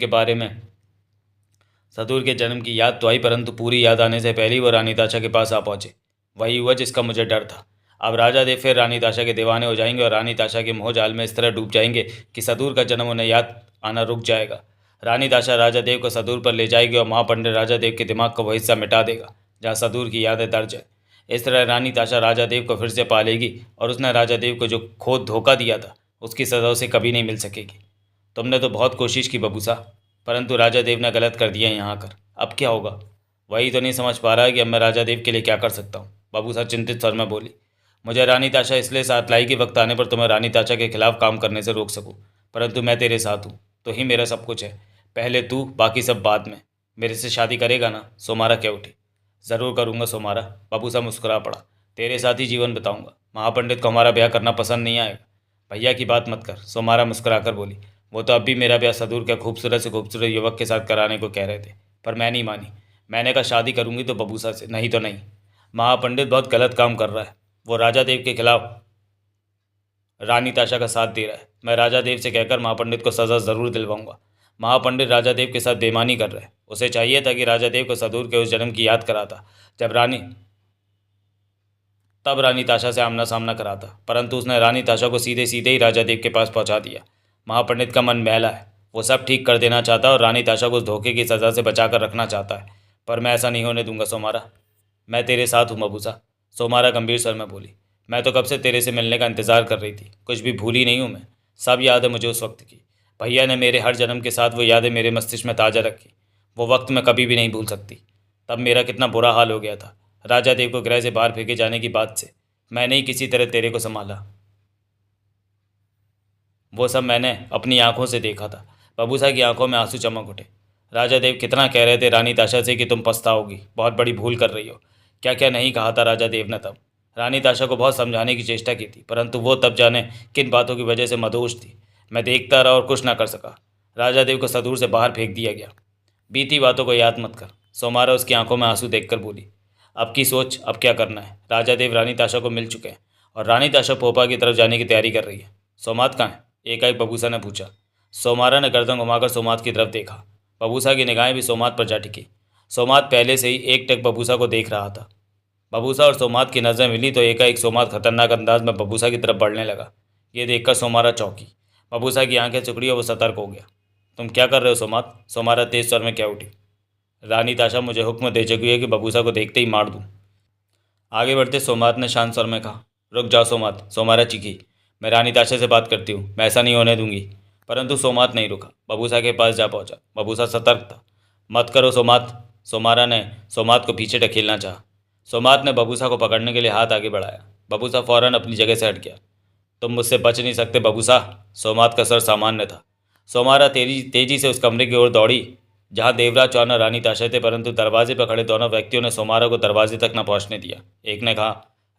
के जन्म की याद तो आई, परंतु पूरी याद आने से पहले ही वो रानी ताशा के पास आ पहुंचे। वही हुआ जिसका मुझे डर था। अब राजा देव फिर रानी ताशा के दीवाने हो जाएंगे और रानी ताशा के मोह जाल में इस तरह डूब जाएंगे कि सदूर का जन्म उन्हें याद आना रुक जाएगा। रानी ताशा राजा देव को सदूर पर ले जाएगी और महापंडित राजा देव के दिमाग का वो हिस्सा मिटा देगा जहाँ सदूर की यादें दर्ज है। इस तरह रानी ताशा राजा देव को फिर से पालेगी और उसने राजा देव को जो खोद धोखा दिया था उसकी सज़ा उसे कभी नहीं मिल सकेगी। तुमने तो बहुत कोशिश की बबूसा, परंतु राजा देव ने गलत कर दिया यहाँ आकर। अब क्या होगा? वही तो नहीं समझ पा रहा है कि अब मैं राजा देव के लिए क्या कर सकता हूँ, बबूसा चिंतित स्वर में बोली। मुझे रानी ताशा इसलिए साथ लाई कि वक्त आने पर तुम्हें रानी ताशा के खिलाफ काम करने से रोक सकूं, परंतु मैं तेरे साथ हूँ तो ही मेरा सब कुछ है। पहले तू, बाकी सब बाद में। मेरे से शादी करेगा ना? सोमारा कह उठी। ज़रूर करूँगा सोमारा, बबूसा मुस्कुरा पड़ा। तेरे साथ ही जीवन बिताऊंगा। महापंडित को हमारा ब्याह करना पसंद नहीं आएगा। भैया की बात मत कर, सोमारा मुस्कुरा कर बोली। वो तो अब भी मेरा ब्याह सदूर के खूबसूरत से खूबसूरत युवक के साथ कराने को कह रहे थे, पर मैं नहीं मानी। मैंने कहा शादी करूंगी तो बबूसा से, नहीं तो नहीं। महापंडित बहुत गलत काम कर रहा है। वो राजा देव के खिलाफ रानी ताशा का साथ दे रहा है। मैं राजा देव से कहकर महापंडित को सज़ा ज़रूर दिलवाऊंगा। महापंडित राजा देव के साथ बेईमानी कर रहा है। उसे चाहिए था कि राजा देव को सदूर के उस जन्म की याद कराता जब रानी ताशा से आमना सामना कराता, परंतु उसने रानी ताशा को सीधे सीधे ही राजा देव के पास पहुंचा दिया। महापंडित का मन मैला है। वो सब ठीक कर देना चाहता है और रानी ताशा को उस धोखे की सज़ा से बचा कर रखना चाहता है, पर मैं ऐसा नहीं होने दूंगा सोमारा। मैं तेरे साथ हूँ बबूसा, सोमारा गंभीर स्वर में बोली। मैं तो कब से तेरे से मिलने का इंतज़ार कर रही थी। कुछ भी भूली नहीं हूँ मैं। सब याद है मुझे उस वक्त की। भैया ने मेरे हर जन्म के साथ वो यादें मेरे मस्तिष्क में ताज़ा रखी। वो वक्त मैं कभी भी नहीं भूल सकती। तब मेरा कितना बुरा हाल हो गया था राजा देव को गृह से बाहर फेंके जाने की बात से। मैंने ही किसी तरह तेरे को संभाला। वो सब मैंने अपनी आंखों से देखा था। बबूसा की आंखों में आंसू चमक उठे। राजा देव कितना कह रहे थे रानी ताशा से कि तुम पछताओगी, बहुत बड़ी भूल कर रही हो। क्या क्या नहीं कहा था राजा देव ने तब। रानी ताशा को बहुत समझाने की चेष्टा की थी, परंतु वो तब जाने किन बातों की वजह से मदहोश थी। मैं देखता रहा और कुछ ना कर सका। राजा देव को सदूर से बाहर फेंक दिया गया। बीती बातों को याद मत कर, सोमारा उसकी आंखों में आंसू देखकर बोली। अब की सोच, अब क्या करना है। राजा देव रानी ताशा को मिल चुके हैं और रानी ताशा पोपा की तरफ जाने की तैयारी कर रही है। सोमात कहाँ है? एकाएक बबूसा ने पूछा। सोमारा ने गर्दन घुमाकर सोमात की तरफ देखा। बबूसा की निगाहें भी सोमात पर जा टिकी। सोमात पहले से ही एक टक बबूसा को देख रहा था। बबूसा और सोमात की नज़रें मिली तो एकाएक सोमात खतरनाक अंदाज में बबूसा की तरफ बढ़ने लगा। ये देखकर सोमारा चौंकी। बबूसा की आंखें सिकुड़ी और वो सतर्क हो गया। तुम क्या कर रहे हो सोमात? सोमारा तेज स्वर में क्या उठी। रानी ताशा मुझे हुक्म दे चुकी है कि बबूसा को देखते ही मार दूं। आगे बढ़ते सोमात ने शांत स्वर में कहा। रुक जाओ सोमात, सोमारा चीखी। मैं रानी ताशा से बात करती हूँ, मैं ऐसा नहीं होने दूंगी। परंतु सोमात नहीं रुका, बबूसा के पास जा पहुंचा। बबूसा सतर्क था। मत करो सोमात, सोमारा ने सोमात को पीछे ढकेलना चाहा। सोमात ने बबूसा को पकड़ने के लिए हाथ आगे बढ़ाया। बबूसा फौरन अपनी जगह से हट गया। तुम मुझसे बच नहीं सकते बबूसा। सोमात का स्वर सामान्य था। सोमारा तेजी से उस कमरे की ओर दौड़ी जहां देवराज चौहान और रानी ताशा थे, परंतु दरवाजे पर खड़े दोनों व्यक्तियों ने सोमारा को दरवाजे तक न पहुंचने दिया। एक ने कहा,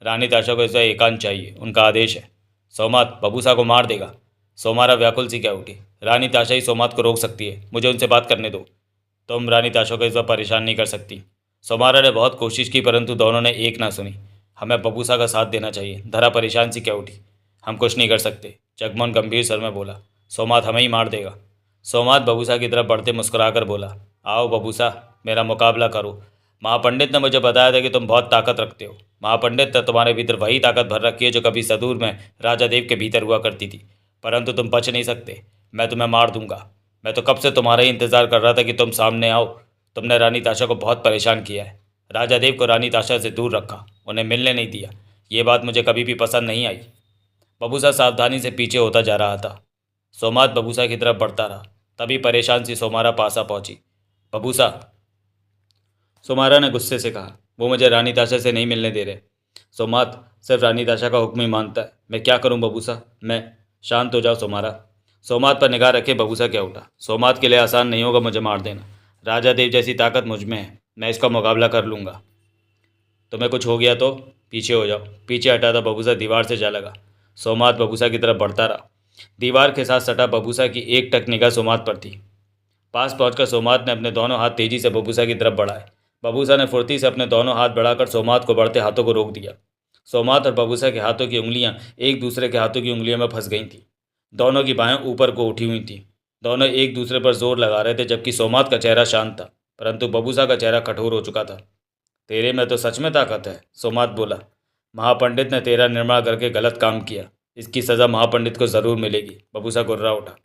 रानी ताशा को इसका एकांत चाहिए, उनका आदेश है। सोमात बबूसा को मार देगा। सोमारा व्याकुल सी क्या उठी। रानी ताशा ही सोमात को रोक सकती है, मुझे उनसे बात करने दो। तुम रानी ताशा को इस बार परेशान नहीं कर सकती। सोमारा ने बहुत कोशिश की, परंतु दोनों ने एक ना सुनी। हमें बबूसा का साथ देना चाहिए। धरा परेशान सी क्या उठी। हम कुछ नहीं कर सकते, जगमोहन गंभीर स्वर में बोला। सोमात हमें ही मार देगा। सोमात बबूसा की तरफ बढ़ते मुस्कुराकर बोला, आओ बबूसा, मेरा मुकाबला करो। महापंडित ने मुझे बताया था कि तुम बहुत ताकत रखते हो। महापंडित ने तुम्हारे भीतर वही ताकत भर रखी है जो कभी सदूर में राजा देव के भीतर हुआ करती थी, परंतु तुम बच नहीं सकते। मैं तुम्हें मार दूंगा। मैं तो कब से तुम्हारा ही इंतजार कर रहा था कि तुम सामने आओ। तुमने रानी ताशा को बहुत परेशान किया है। राजा देव को रानी ताशा से दूर रखा, उन्हें मिलने नहीं दिया। ये बात मुझे कभी भी पसंद नहीं आई। बबूसा सावधानी से पीछे होता जा रहा था। सोमात बबूसा की तरफ बढ़ता रहा। तभी परेशान सी सोमारा पासा पहुंची। बबूसा, सोमारा ने गुस्से से कहा, वो मुझे रानी ताशा से नहीं मिलने दे रहे। सोमात सिर्फ रानी ताशा का हुक्म ही मानता है। मैं क्या करूं बबूसा? मैं शांत हो जाओ सोमारा। सोमात पर निगाह रखे बबूसा क्या उठा। सोमात के लिए आसान नहीं होगा मुझे मार देना। राजा देव जैसी ताकत मुझ में है, मैं इसका मुकाबला कर लूँगा। तुम्हें कुछ हो गया तो पीछे हो जाओ। पीछे हटा था बबूसा दीवार से जा लगा। सोमात बबूसा की तरफ बढ़ता रहा। दीवार के साथ सटा बबूसा की एक टक निगाह सोमात पर थी। पास पहुंचकर सोमात ने अपने दोनों हाथ तेजी से बबूसा की तरफ बढ़ाए। बबूसा ने फुर्ती से अपने दोनों हाथ बढ़ाकर सोमात को बढ़ते हाथों को रोक दिया। सोमात और बबूसा के हाथों की उंगलियां एक दूसरे के हाथों की उंगलियों में फंस गई थीं। दोनों की बाहें ऊपर को उठी हुई थीं। दोनों एक दूसरे पर जोर लगा रहे थे, जबकि सोमात का चेहरा शांत था, परंतु बबूसा का चेहरा कठोर हो चुका था। तेरे में तो सच में ताकत है, सोमात बोला। महापंडित ने तेरा निर्माण करके गलत काम किया, इसकी सज़ा महापंडित को ज़रूर मिलेगी। बबूसा गुर्रा उठा।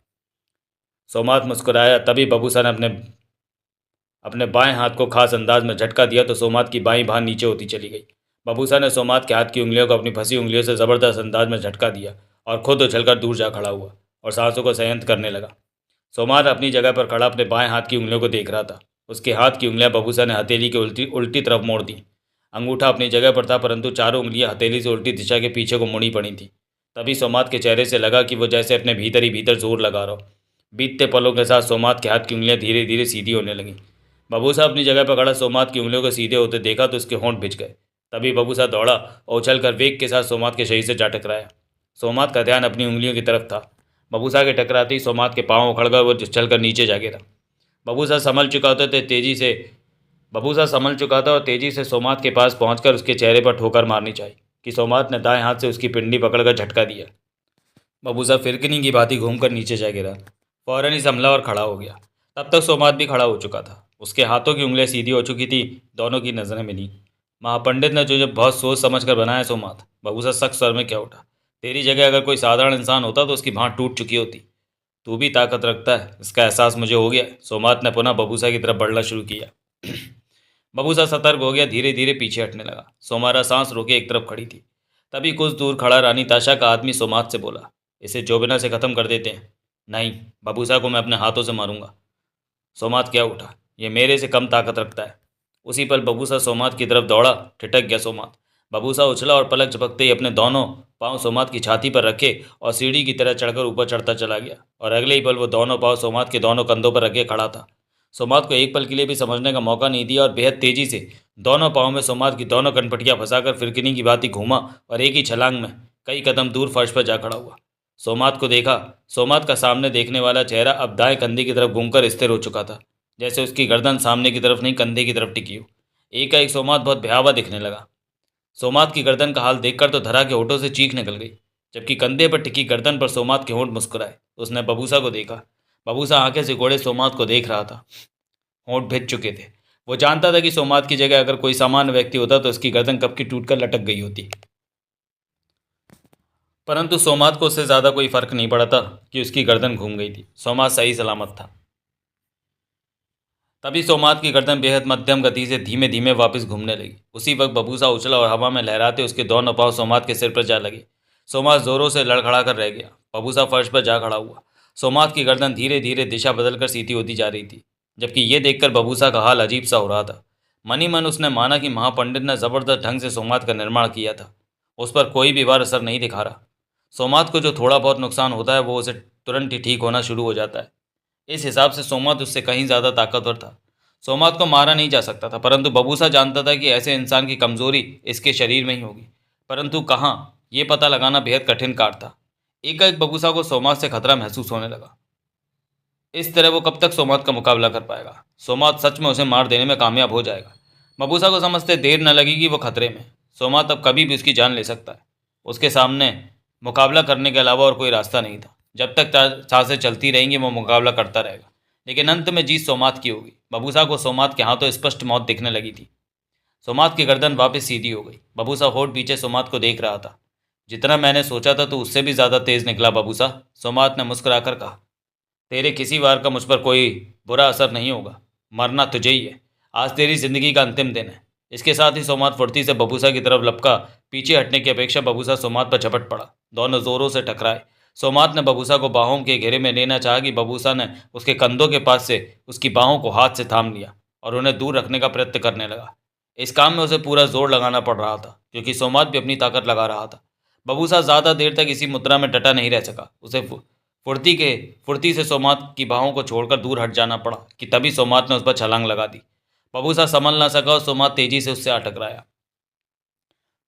सोमात मुस्कुराया। तभी बबूसा ने अपने अपने बाएं हाथ को खास अंदाज में झटका दिया तो सोमात की बाईं बांह नीचे होती चली गई। बबूसा ने सोमात के हाथ की उंगलियों को अपनी फंसी उंगलियों से ज़बरदस्त अंदाज में झटका दिया और खुद उछलकर दूर जा खड़ा हुआ और सांसों को संयंत करने लगा। सोमात अपनी जगह पर खड़ा अपने बाएं हाथ की उंगलियों को देख रहा था। उसके हाथ की उंगलियां बबूसा ने हथेली की उल्टी उल्टी तरफ मोड़ दी। अंगूठा अपनी जगह पर था, परंतु चारों उंगलियां हथेली से उल्टी दिशा के पीछे को मुड़ी पड़ी थी। तभी सोमात के चेहरे से लगा कि वो जैसे अपने भीतर ही भीतर जोर लगा रहा हो। बीतते पलों के साथ सोमात के हाथ की उंगलियां धीरे धीरे सीधी होने लगीं। बबूसा अपनी जगह पर खड़ा सोमात की उंगलियों को सीधे होते देखा तो उसके होंठ भिज गए। तभी बबूसा दौड़ा और उछलकर वेग के साथ सोमात के शरीर से जा टकराया। सोमात का ध्यान अपनी उंगलियों की तरफ था। बबूसा के टकराते ही सोमात के पांव उखड़ गए, वो चलकर नीचे जा गिरा। बबूसा संभल चुका था तो तेजी से बबूसा संभल चुका था और तेजी से सोमात के पास पहुंचकर उसके चेहरे पर ठोकर मारनी चाहिए कि सोमात ने दाएं हाथ से उसकी पिंडी पकड़कर झटका दिया। बबूसा फिरकनी की भांति घूमकर नीचे जा गिरा। फौरन ही संभला और खड़ा हो गया। तब तक सोमात भी खड़ा हो चुका था। उसके हाथों की उंगलियां सीधी हो चुकी थी। दोनों की नजरें मिली। महापंडित ने तुझे बहुत सोच समझ कर बनाया सोमात, बबूसा सख्त स्वर में क्या उठा। तेरी जगह अगर कोई साधारण इंसान होता तो उसकी भां टूट चुकी होती। तू भी ताकत रखता है, इसका एहसास मुझे हो गया। सोमात ने पुनः बबूसा की तरफ बढ़ना शुरू किया। बबूसा सतर्क हो गया, धीरे धीरे पीछे हटने लगा। सोमारा सांस रोके एक तरफ खड़ी थी। तभी कुछ दूर खड़ा रानी ताशा का आदमी सोमात से बोला, इसे जोबिना से ख़त्म कर देते हैं। नहीं, बबूसा को मैं अपने हाथों से मारूंगा। सोमात क्या उठा, ये मेरे से कम ताकत रखता है। उसी पल बबूसा सोमात की तरफ दौड़ा। ठिठक गया सोमात। बबूसा उछला और पलक झपकते ही अपने दोनों पांव सोमात की छाती पर रखे और सीढ़ी की तरह चढ़कर ऊपर चढ़ता चला गया और अगले ही पल वो दोनों पांव सोमात के दोनों कंधों पर रखे खड़ा था। सोमात को एक पल के लिए भी समझने का मौका नहीं दिया और बेहद तेजी से दोनों पाँव में सोमात की दोनों कनपटियां फंसाकर फिरकिनी की भांति घूमा और एक ही छलांग में कई कदम दूर फर्श पर जा खड़ा हुआ। सोमात को देखा। सोमात का सामने देखने वाला चेहरा अब दाएं कंधे की तरफ घूमकर स्थिर हो चुका था, जैसे उसकी गर्दन सामने की तरफ नहीं कंधे की तरफ टिकी हो। एकाएक सोमात बहुत भयावह दिखने लगा। सोमात की गर्दन का हाल देखकर तो धरा के होठों से चीख निकल गई, जबकि कंधे पर टिकी गर्दन पर सोमात के होंठ मुस्कुराए। उसने बबूसा को देखा। बबूसा आंखें सिकोड़े सोमात को देख रहा था। होंठ भिज चुके थे। वो जानता था कि सोमात की जगह अगर कोई सामान्य व्यक्ति होता तो उसकी गर्दन कब की टूटकर लटक गई होती, परंतु सोमात को उससे ज़्यादा कोई फर्क नहीं पड़ा था कि उसकी गर्दन घूम गई थी। सोमात सही सलामत था। तभी सोमात की गर्दन बेहद मध्यम गति से धीमे धीमे वापस घूमने लगी। उसी वक्त बबूसा उछला और हवा में लहराते उसके दोनों पांव सोमात के सिर पर जा लगे। सोमात जोरों से लड़खड़ा कर रह गया। बबूसा फर्श पर जा खड़ा हुआ। सोमात की गर्दन धीरे धीरे दिशा बदलकर सीधी होती जा रही थी, जबकि ये देखकर बबूसा का हाल अजीब सा हो रहा था। मनी मन उसने माना कि महापंडित ने ज़बरदस्त ढंग से सोमात का निर्माण किया था। उस पर कोई भी वार असर नहीं दिखा रहा। सोमात को जो थोड़ा बहुत नुकसान होता है वो उसे तुरंत ही ठीक होना शुरू हो जाता है। इस हिसाब से सोमात उससे कहीं ज़्यादा ताकतवर था। सोमात को मारा नहीं जा सकता था, परंतु बबूसा जानता था कि ऐसे इंसान की कमजोरी इसके शरीर में ही होगी, परंतु कहाँ, ये पता लगाना बेहद कठिन कार्य था। एकाएक बबूसा को सोमात से खतरा महसूस होने लगा। इस तरह वो कब तक सोमात का मुकाबला कर पाएगा? सोमात सच में उसे मार देने में कामयाब हो जाएगा। बबूसा को समझते देर न लगेगी वो खतरे में। सोमात अब कभी भी उसकी जान ले सकता है। उसके सामने मुकाबला करने के अलावा और कोई रास्ता नहीं था। जब तक सांसें चलती रहेंगी वो मुकाबला करता रहेगा, लेकिन अंत में जीत सोमात की होगी। बबूसा को सोमात के हाथों स्पष्ट मौत दिखने लगी थी। सोमात की गर्दन वापस सीधी हो गई। बबूसा होठ पीछे सोमात को देख रहा था। जितना मैंने सोचा था तो उससे भी ज़्यादा तेज निकला बबूसा, सोमात ने मुस्कुराकर कहा। तेरे किसी वार का मुझ पर कोई बुरा असर नहीं होगा। मरना तुझे ही है। आज तेरी जिंदगी का अंतिम दिन है। इसके साथ ही सोमात फुर्ती से बबूसा की तरफ लपका। पीछे हटने की अपेक्षा बबूसा सोमात पर झपट पड़ा। दोनों जोरों से टकराए। सोमात ने बबूसा को बाहों के घेरे में लेना चाहा कि बबूसा ने उसके कंधों के पास से उसकी बाहों को हाथ से थाम लिया और उन्हें दूर रखने का प्रयत्न करने लगा। इस काम में उसे पूरा जोर लगाना पड़ रहा था, क्योंकि सोमात भी अपनी ताकत लगा रहा था। बबूसा ज़्यादा देर तक इसी मुद्रा में डटा नहीं रह सका। उसे फुर्ती से सोमात की बाहों को छोड़कर दूर हट जाना पड़ा कि तभी सोमात ने उस पर छलांग लगा दी। बबूसा संभल ना सका और सोमात तेजी से उससे आ टकराया।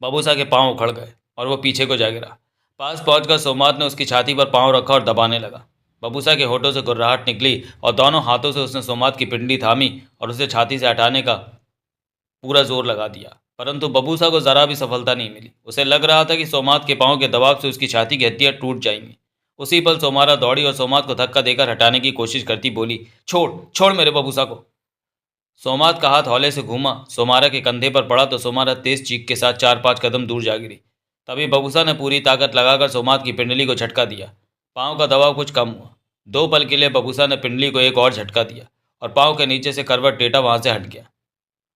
बबूसा के पांव उखड़ गए और वो पीछे को जा गिरा। पास पहुंचकर सोमात ने उसकी छाती पर पांव रखा और दबाने लगा। बबूसा के होठों से गुर्राहट निकली और दोनों हाथों से उसने सोमात की पिंडी थामी और उसे छाती से हटाने का पूरा जोर लगा दिया, परंतु बबूसा को जरा भी सफलता नहीं मिली। उसे लग रहा था कि सोमात के पांव के दबाव से उसकी छाती की हड्डियां टूट जाएंगी। उसी पल सोमारा दौड़ी और सोमात को धक्का देकर हटाने की कोशिश करती बोली, छोड़ छोड़ मेरे बबूसा को। सोमात का हाथ हौले से घूमा, सोमारा के कंधे पर पड़ा तो सोमारा तेज चीख के साथ 4-5 कदम दूर जा गिरी। तभी बबूसा ने पूरी ताकत लगाकर सोमात की पिंडली को झटका दिया। पांव का दबाव कुछ कम हुआ। दो पल के लिए बबूसा ने पिंडली को एक और झटका दिया और पाँव के नीचे से करवट टेढ़ा वहां से हट गया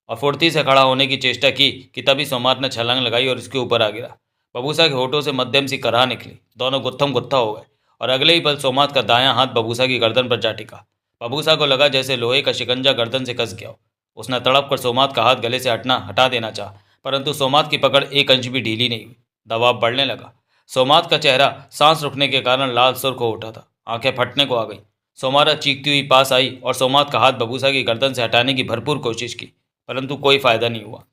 और फुर्ती से खड़ा होने की चेष्टा की कि तभी सोमात ने छलांग लगाई और उसके ऊपर आ गिरा। बबूसा के होठों से मध्यम सी कराह निकली। दोनों गुत्थम गुत्था हो गए और अगले ही पल सोमात का दायां हाथ बबूसा की गर्दन पर जा टिका। बबूसा को लगा जैसे लोहे का शिकंजा गर्दन से कस गया हो। उसने तड़प कर सोमात का हाथ गले से हटा देना चाहा, परंतु सोमात की पकड़ एक अंश भी ढीली नहीं हुई। दबाव बढ़ने लगा। सोमात का चेहरा सांस रुकने के कारण लाल सुर्ख हो उठा था। आंखें फटने को आ गई। सोमारा चीखती हुई पास आई और सोमात का हाथ बबूसा की गर्दन से हटाने की भरपूर कोशिश की, परंतु कोई फायदा नहीं हुआ।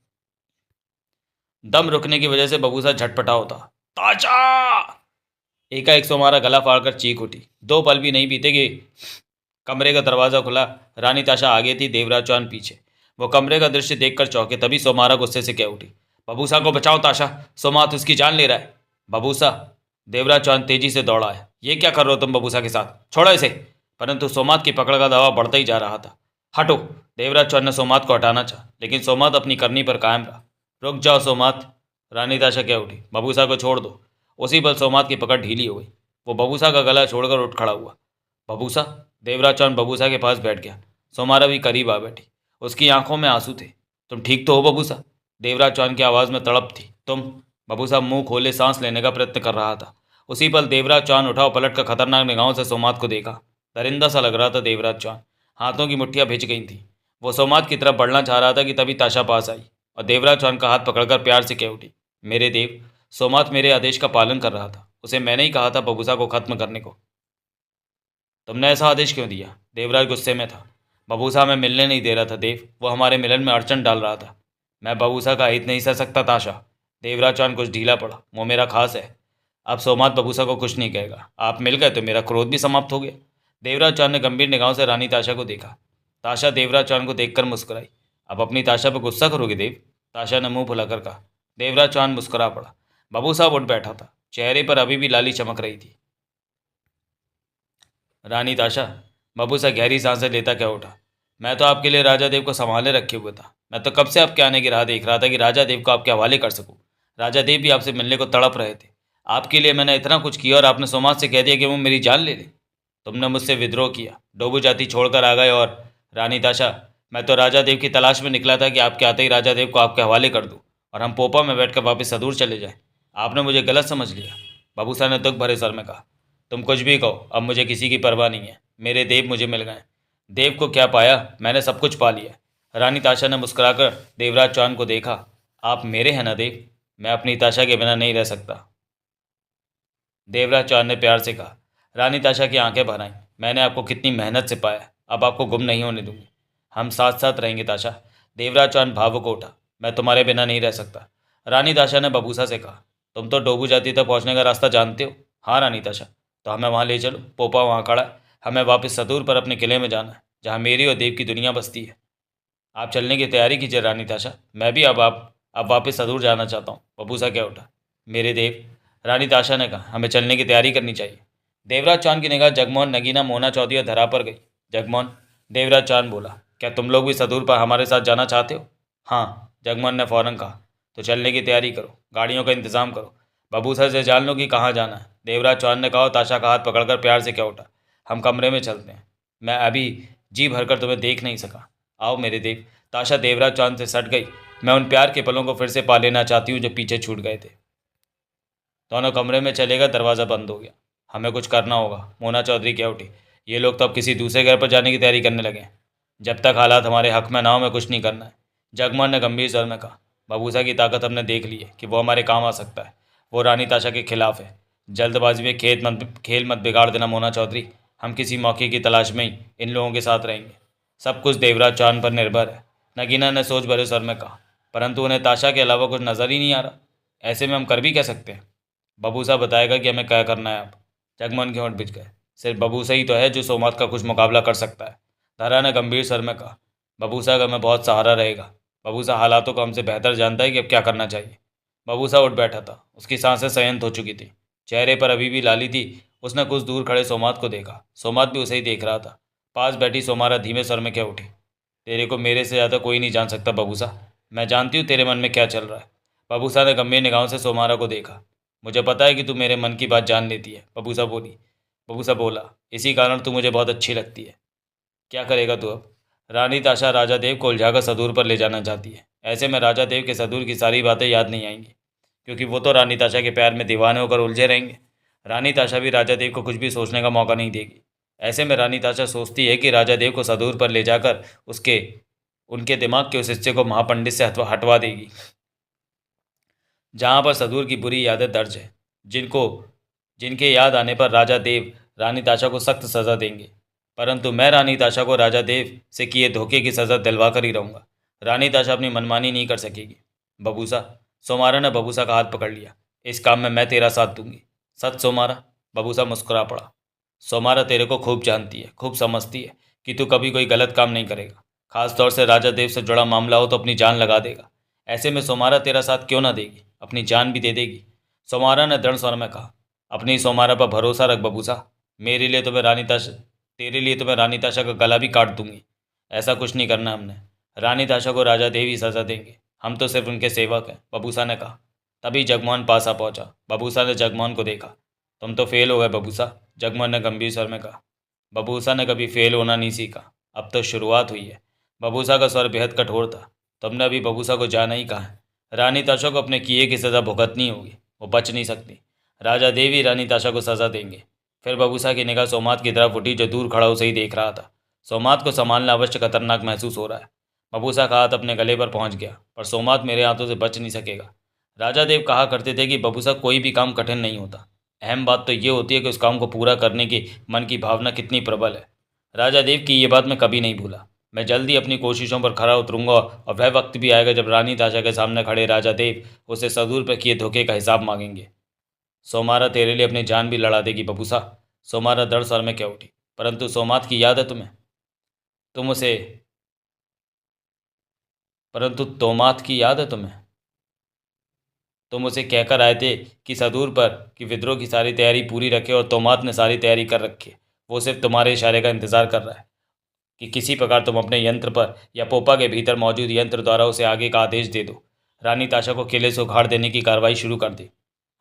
दम रुकने की वजह से बबूसा झटपटा होता। ताशा! एकाएक सोमारा गला फाड़कर चीख उठी। दो पल भी नहीं बीते कि कमरे का दरवाजा खुला। रानी ताशा आगे थी, देवराज चौहान पीछे। वो कमरे का दृश्य देखकर चौंके। तभी सोमारा गुस्से से कह उठी, बबूसा को बचाओ ताशा, सोमात उसकी जान ले रहा है। बबूसा! देवराज चौहान तेजी से दौड़ा है। ये क्या कर रहे हो तुम बबूसा के साथ? छोड़ो इसे। परंतु सोमात की पकड़ का दबाव बढ़ता ही जा रहा था। हटो! देवराज चौहान ने सोमात को हटाना चाहा, लेकिन सोमात अपनी करनी पर कायम रहा। रुक जाओ सोमात, रानी ताशा कह उठी, बबूसा को छोड़ दो। उसी पल सोमात की पकड़ ढीली हो गई। वो बबूसा का गला छोड़कर उठ खड़ा हुआ। बबूसा! देवराज चौहान बबूसा के पास बैठ गया। सोमारा भी करीब आ बैठी। उसकी आंखों में आंसू थे। तुम ठीक तो हो बबूसा? देवराज चौहान की आवाज़ में तड़प थी। तुम? बबूसा मुंह खोले सांस लेने का प्रयत्न कर रहा था। उसी पल देवराज चौहान उठा और पलट कर खतरनाक निगाहों से सोमात को देखा। दरिंदा सा लग रहा था देवराज चौहान। हाथों की मुट्ठियां भिज गई थी। वो सोमात की तरफ बढ़ना चाह रहा था कि तभी ताशा पास आई और देवराज चौहान का हाथ पकड़कर प्यार से कह उठी, मेरे देव! सोमात मेरे आदेश का पालन कर रहा था। उसे मैंने ही कहा था बबूसा को खत्म करने को। तुमने ऐसा आदेश क्यों दिया? देवराज गुस्से में था। बबूसा हमें मिलने नहीं दे रहा था देव। वो हमारे मिलन में अड़चन डाल रहा था। मैं बबूसा का हित नहीं सह सकता ताशा। देवराज चौहान कुछ ढीला पड़ा। वो मेरा खास है। अब सोमात बबूसा को कुछ नहीं कहेगा। आप मिल गए तो मेरा क्रोध भी समाप्त हो गया। देवराज चौहान ने गंभीर निगाहों से रानी ताशा को देखा। ताशा देवराज चौहान को देखकर मुस्कुराई। अब अपनी ताशा पर गुस्सा करोगे देव? ताशा ने मुंह फुलाकर कहा। देवराज चौहान मुस्कुरा पड़ा। बबू साहब उठ बैठा था। चेहरे पर अभी भी लाली चमक रही थी। रानी ताशा, बबूसा गहरी सांसें लेता क्या उठा। मैं तो आपके लिए राजा देव को संभाले रखे हुए था। मैं तो कब से आपके आने की राह देख रहा था कि राजा देव को आपके हवाले कर सकूं। राजा देव भी आपसे मिलने को तड़प रहे थे। आपके लिए मैंने इतना कुछ किया और आपने सोमात से कह दिया कि वो मेरी जान ले ले। तुमने मुझसे विद्रोह किया, डोबू जाति छोड़कर आ गए और रानी ताशा, मैं तो राजा देव की तलाश में निकला था कि आपके आते ही राजा देव को आपके हवाले कर दूँ और हम पोपा में बैठकर वापस सदूर चले जाएं। आपने मुझे गलत समझ लिया। बबूसा ने दुख भरे स्वर में कहा। तुम कुछ भी कहो, अब मुझे किसी की परवाह नहीं है। मेरे देव मुझे मिल गए। देव को क्या पाया? मैंने सब कुछ पा लिया। रानी ताशा ने मुस्कुराकर देवराज चौहान को देखा। आप मेरे हैं ना देव? मैं अपनी ताशा के बिना नहीं रह सकता। देवराज चौहान ने प्यार से कहा। रानी ताशा की आंखें भर आईं। मैंने आपको कितनी मेहनत से पाया, अब आपको गुम नहीं होने दूंगी। हम साथ साथ रहेंगे ताशा। देवराज चौहान भावुक को उठा। मैं तुम्हारे बिना नहीं रह सकता। रानी ताशा ने बबूसा से कहा। तुम तो डोबू जाति तक पहुंचने का रास्ता जानते हो। हाँ रानी ताशा, तो हमें वहाँ ले चलो। पोपा वहाँ खड़ा है। हमें वापस सदूर पर अपने किले में जाना है, जहाँ मेरी और देव की दुनिया बसती है। आप चलने की तैयारी कीजिए रानी ताशा। मैं भी अब वापस सदूर जाना चाहता हूँ। बबूसा क्या उठा। मेरे देव, रानी ताशा ने कहा, हमें चलने की तैयारी करनी चाहिए। देवराज चौहान की निगाह जगमोहन, नगीना, मोना चौधरी और धरा पर गई। जगमोहन, देवराज चौहान बोला, क्या तुम लोग भी सदूर पर हमारे साथ जाना चाहते हो? हाँ, जगमोहन ने फौरन कहा। तो चलने की तैयारी करो, गाड़ियों का इंतजाम करो। बबूसा से जान लो कि कहाँ जाना है। देवराज चौहान ने कहा। ताशा का हाथ पकड़कर प्यार से क्या उठा। हम कमरे में चलते हैं। मैं अभी जी भरकर तुम्हें देख नहीं सका। आओ मेरे देव। ताशा देवराज चौहान से सट गई। मैं उन प्यार के पलों को फिर से पा लेना चाहती हूँ जो पीछे छूट गए थे। दोनों कमरे में चले गए। दरवाज़ा बंद हो गया। हमें कुछ करना होगा, मोना चौधरी कह उठी। ये लोग तो अब किसी दूसरे घर पर जाने की तैयारी करने लगे हैं। जब तक हालात हमारे हक में ना हो, मैं कुछ नहीं करना है। जगमोहन ने गंभीर स्वर में कहा। बबूसा की ताकत हमने देख ली है कि वो हमारे काम आ सकता है। वो रानी ताशा के खिलाफ है। जल्दबाजी में खेल मत बिगाड़ देना मोना चौधरी। हम किसी मौके की तलाश में ही इन लोगों के साथ रहेंगे। सब कुछ देवराज चौहान पर निर्भर है। नगीना ने सोच भरे स्वर में कहा। परंतु उन्हें ताशा के अलावा कुछ नज़र ही नहीं आ रहा। ऐसे में हम कर भी क्या सकते हैं? बबूसा बताएगा कि हमें क्या करना है। अब जगमोहन के होंठ बिछ गए। सिर्फ बबूसा ही तो है जो सोमात का कुछ मुकाबला कर सकता है। धारा ने गंभीर स्वर में कहा। बबूसा का हमें बहुत सहारा रहेगा। बबूसा हालातों को हमसे बेहतर जानता है कि अब क्या करना चाहिए। बबूसा उठ बैठा था। उसकी सांसें संयत हो चुकी थी। चेहरे पर अभी भी लाली थी। उसने कुछ दूर खड़े सोमात को देखा। सोमात भी उसे ही देख रहा था। पास बैठी सोमारा धीमे स्वर में क्या उठी। तेरे को मेरे से ज़्यादा कोई नहीं जान सकता बबूसा। मैं जानती हूँ तेरे मन में क्या चल रहा है। बबूसा ने गंभीर निगाहों से सोमारा को देखा। मुझे पता है कि तू मेरे मन की बात जान लेती है, बबूसा बोली। बबूसा बोला, इसी कारण तू मुझे बहुत अच्छी लगती है। क्या करेगा तू अब? रानी ताशा राजा देव को उलझाकर सदूर पर ले जाना चाहती है। ऐसे में राजा देव के सदूर की सारी बातें याद नहीं आएंगी, क्योंकि वो तो रानी ताशा के प्यार में दीवाने होकर उलझे रहेंगे। रानी ताशा भी राजा देव को कुछ भी सोचने का मौका नहीं देगी। ऐसे में रानी ताशा सोचती है कि राजा देव को सदूर पर ले जाकर उसके उनके दिमाग के उस हिस्से को महापंडित से हटवा देगी, जहाँ पर सदूर की बुरी यादें दर्ज हैं, जिनके याद आने पर राजा देव रानी ताशा को सख्त सज़ा देंगे। परंतु मैं रानी ताशा को राजा देव से किए धोखे की सज़ा दिलवा कर ही रहूँगा। रानी ताशा अपनी मनमानी नहीं कर सकेगी। बबूसा, सोमारा ने बबूसा का हाथ पकड़ लिया। इस काम में मैं तेरा साथ दूंगी। सच सोमारा? बबूसा मुस्कुरा पड़ा। सोमारा तेरे को खूब जानती है, खूब समझती है कि तू कभी कोई गलत काम नहीं करेगा। खास तौर से राजा देव से जुड़ा मामला हो तो अपनी जान लगा देगा। ऐसे में सोमारा तेरा साथ क्यों ना देगी, अपनी जान भी दे देगी। सोमारा ने दृढ़ स्वर में कहा। अपनी सोमारा पर भरोसा रख बबूसा। मेरे लिए तो मैं रानी ताशा तेरे लिए तो मैं रानी ताशा का गला भी काट दूंगी। ऐसा कुछ नहीं करना हमने। रानी ताशा को राजा देव ही सजा देंगे, हम तो सिर्फ उनके सेवक हैं, बबूसा ने कहा। तभी जगमोहन पास आ पहुंचा। बबूसा ने जगमोहन को देखा। तुम तो फेल हो गए बबूसा, जगमोहन ने गंभीर स्वर में कहा। बबूसा ने कभी फेल होना नहीं सीखा, अब तो शुरुआत हुई है। बबूसा का स्वर बेहद कठोर था। तुमने अभी बबूसा को जाना ही कहा है। रानी ताशा को अपने किए की सज़ा भुगतनी होगी, वो बच नहीं सकती। राजा देव ही रानी ताशा को सज़ा देंगे। फिर बबूसा की निगाह सोमात की तरफ उठी, जो दूर खड़ा उसे ही देख रहा था। सोमात को संभालना अवश्य खतरनाक महसूस हो रहा है। बबूसा का हाथ अपने गले पर पहुंच गया, पर सोमात मेरे हाथों से बच नहीं सकेगा। राजा देव कहा करते थे कि बबूसा कोई भी काम कठिन नहीं होता, अहम बात तो ये होती है कि उस काम को पूरा करने की मन की भावना कितनी प्रबल है। राजा देव की ये बात मैं कभी नहीं भूला। मैं जल्दी अपनी कोशिशों पर खरा उतरूंगा और वह वक्त भी आएगा जब रानी ताशा के सामने खड़े राजा देव उसे सदूर पर किए धोखे का हिसाब मांगेंगे। सोमारा तेरे लिए अपनी जान भी लड़ा देगी बबूसा। सोमारा दर्द सर में कह उठी। परंतु सोमात की याद है तुम्हें? तुम उसे परंतु तोमात की याद है तुम्हें? तुम उसे कहकर आए थे कि सदूर पर कि विद्रोह की सारी तैयारी पूरी रखे, और तोमात ने सारी तैयारी कर रखी है। वो सिर्फ तुम्हारे इशारे का इंतजार कर रहा है कि किसी प्रकार तुम अपने यंत्र पर या पोपा के भीतर मौजूद यंत्र द्वारा उसे आगे का आदेश दे दो। रानी ताशा को किले से उखाड़ देने की कार्रवाई शुरू कर दे।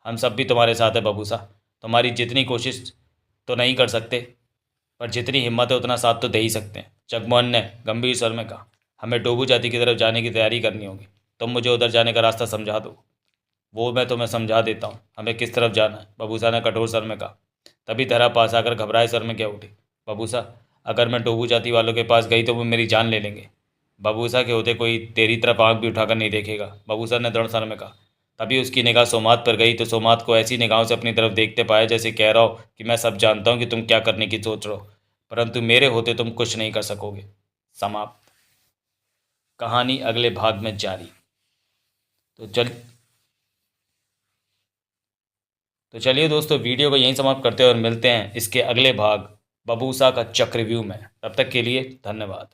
हम सब भी तुम्हारे साथ है बबूसा। तुम्हारी जितनी कोशिश तो नहीं कर सकते, पर जितनी हिम्मत है उतना साथ तो दे ही सकते हैं, जगमोहन ने गंभीर स्वर में कहा। हमें डोबू जाति की तरफ जाने की तैयारी करनी होगी। तुम मुझे उधर जाने का रास्ता समझा दो। वो मैं तुम्हें समझा देता हूँ, हमें किस तरफ जाना है, बबूसा ने कठोर स्वर में कहा। तभी धरा पास आकर घबराए स्वर में क्या उठी। बबूसा, अगर मैं डोबू जाति वालों के पास गई तो वो मेरी जान ले लेंगे। बबूसा के होते कोई तेरी तरफ आंख भी उठाकर नहीं देखेगा, बबूसा ने दृढ़ स्वर में कहा। तभी उसकी निगाह सोमात पर गई तो सोमात को ऐसी निगाहों से अपनी तरफ देखते पाया जैसे कह रहा हो कि मैं सब जानता हूँ कि तुम क्या करने की सोच रहे हो, परंतु मेरे होते तुम कुछ नहीं कर सकोगे। समाप्त। कहानी अगले भाग में जारी। तो चलिए दोस्तों, वीडियो को यहीं समाप्त करते हैं और मिलते हैं इसके अगले भाग बबूसा का चक्रव्यूह में। तब तक के लिए धन्यवाद।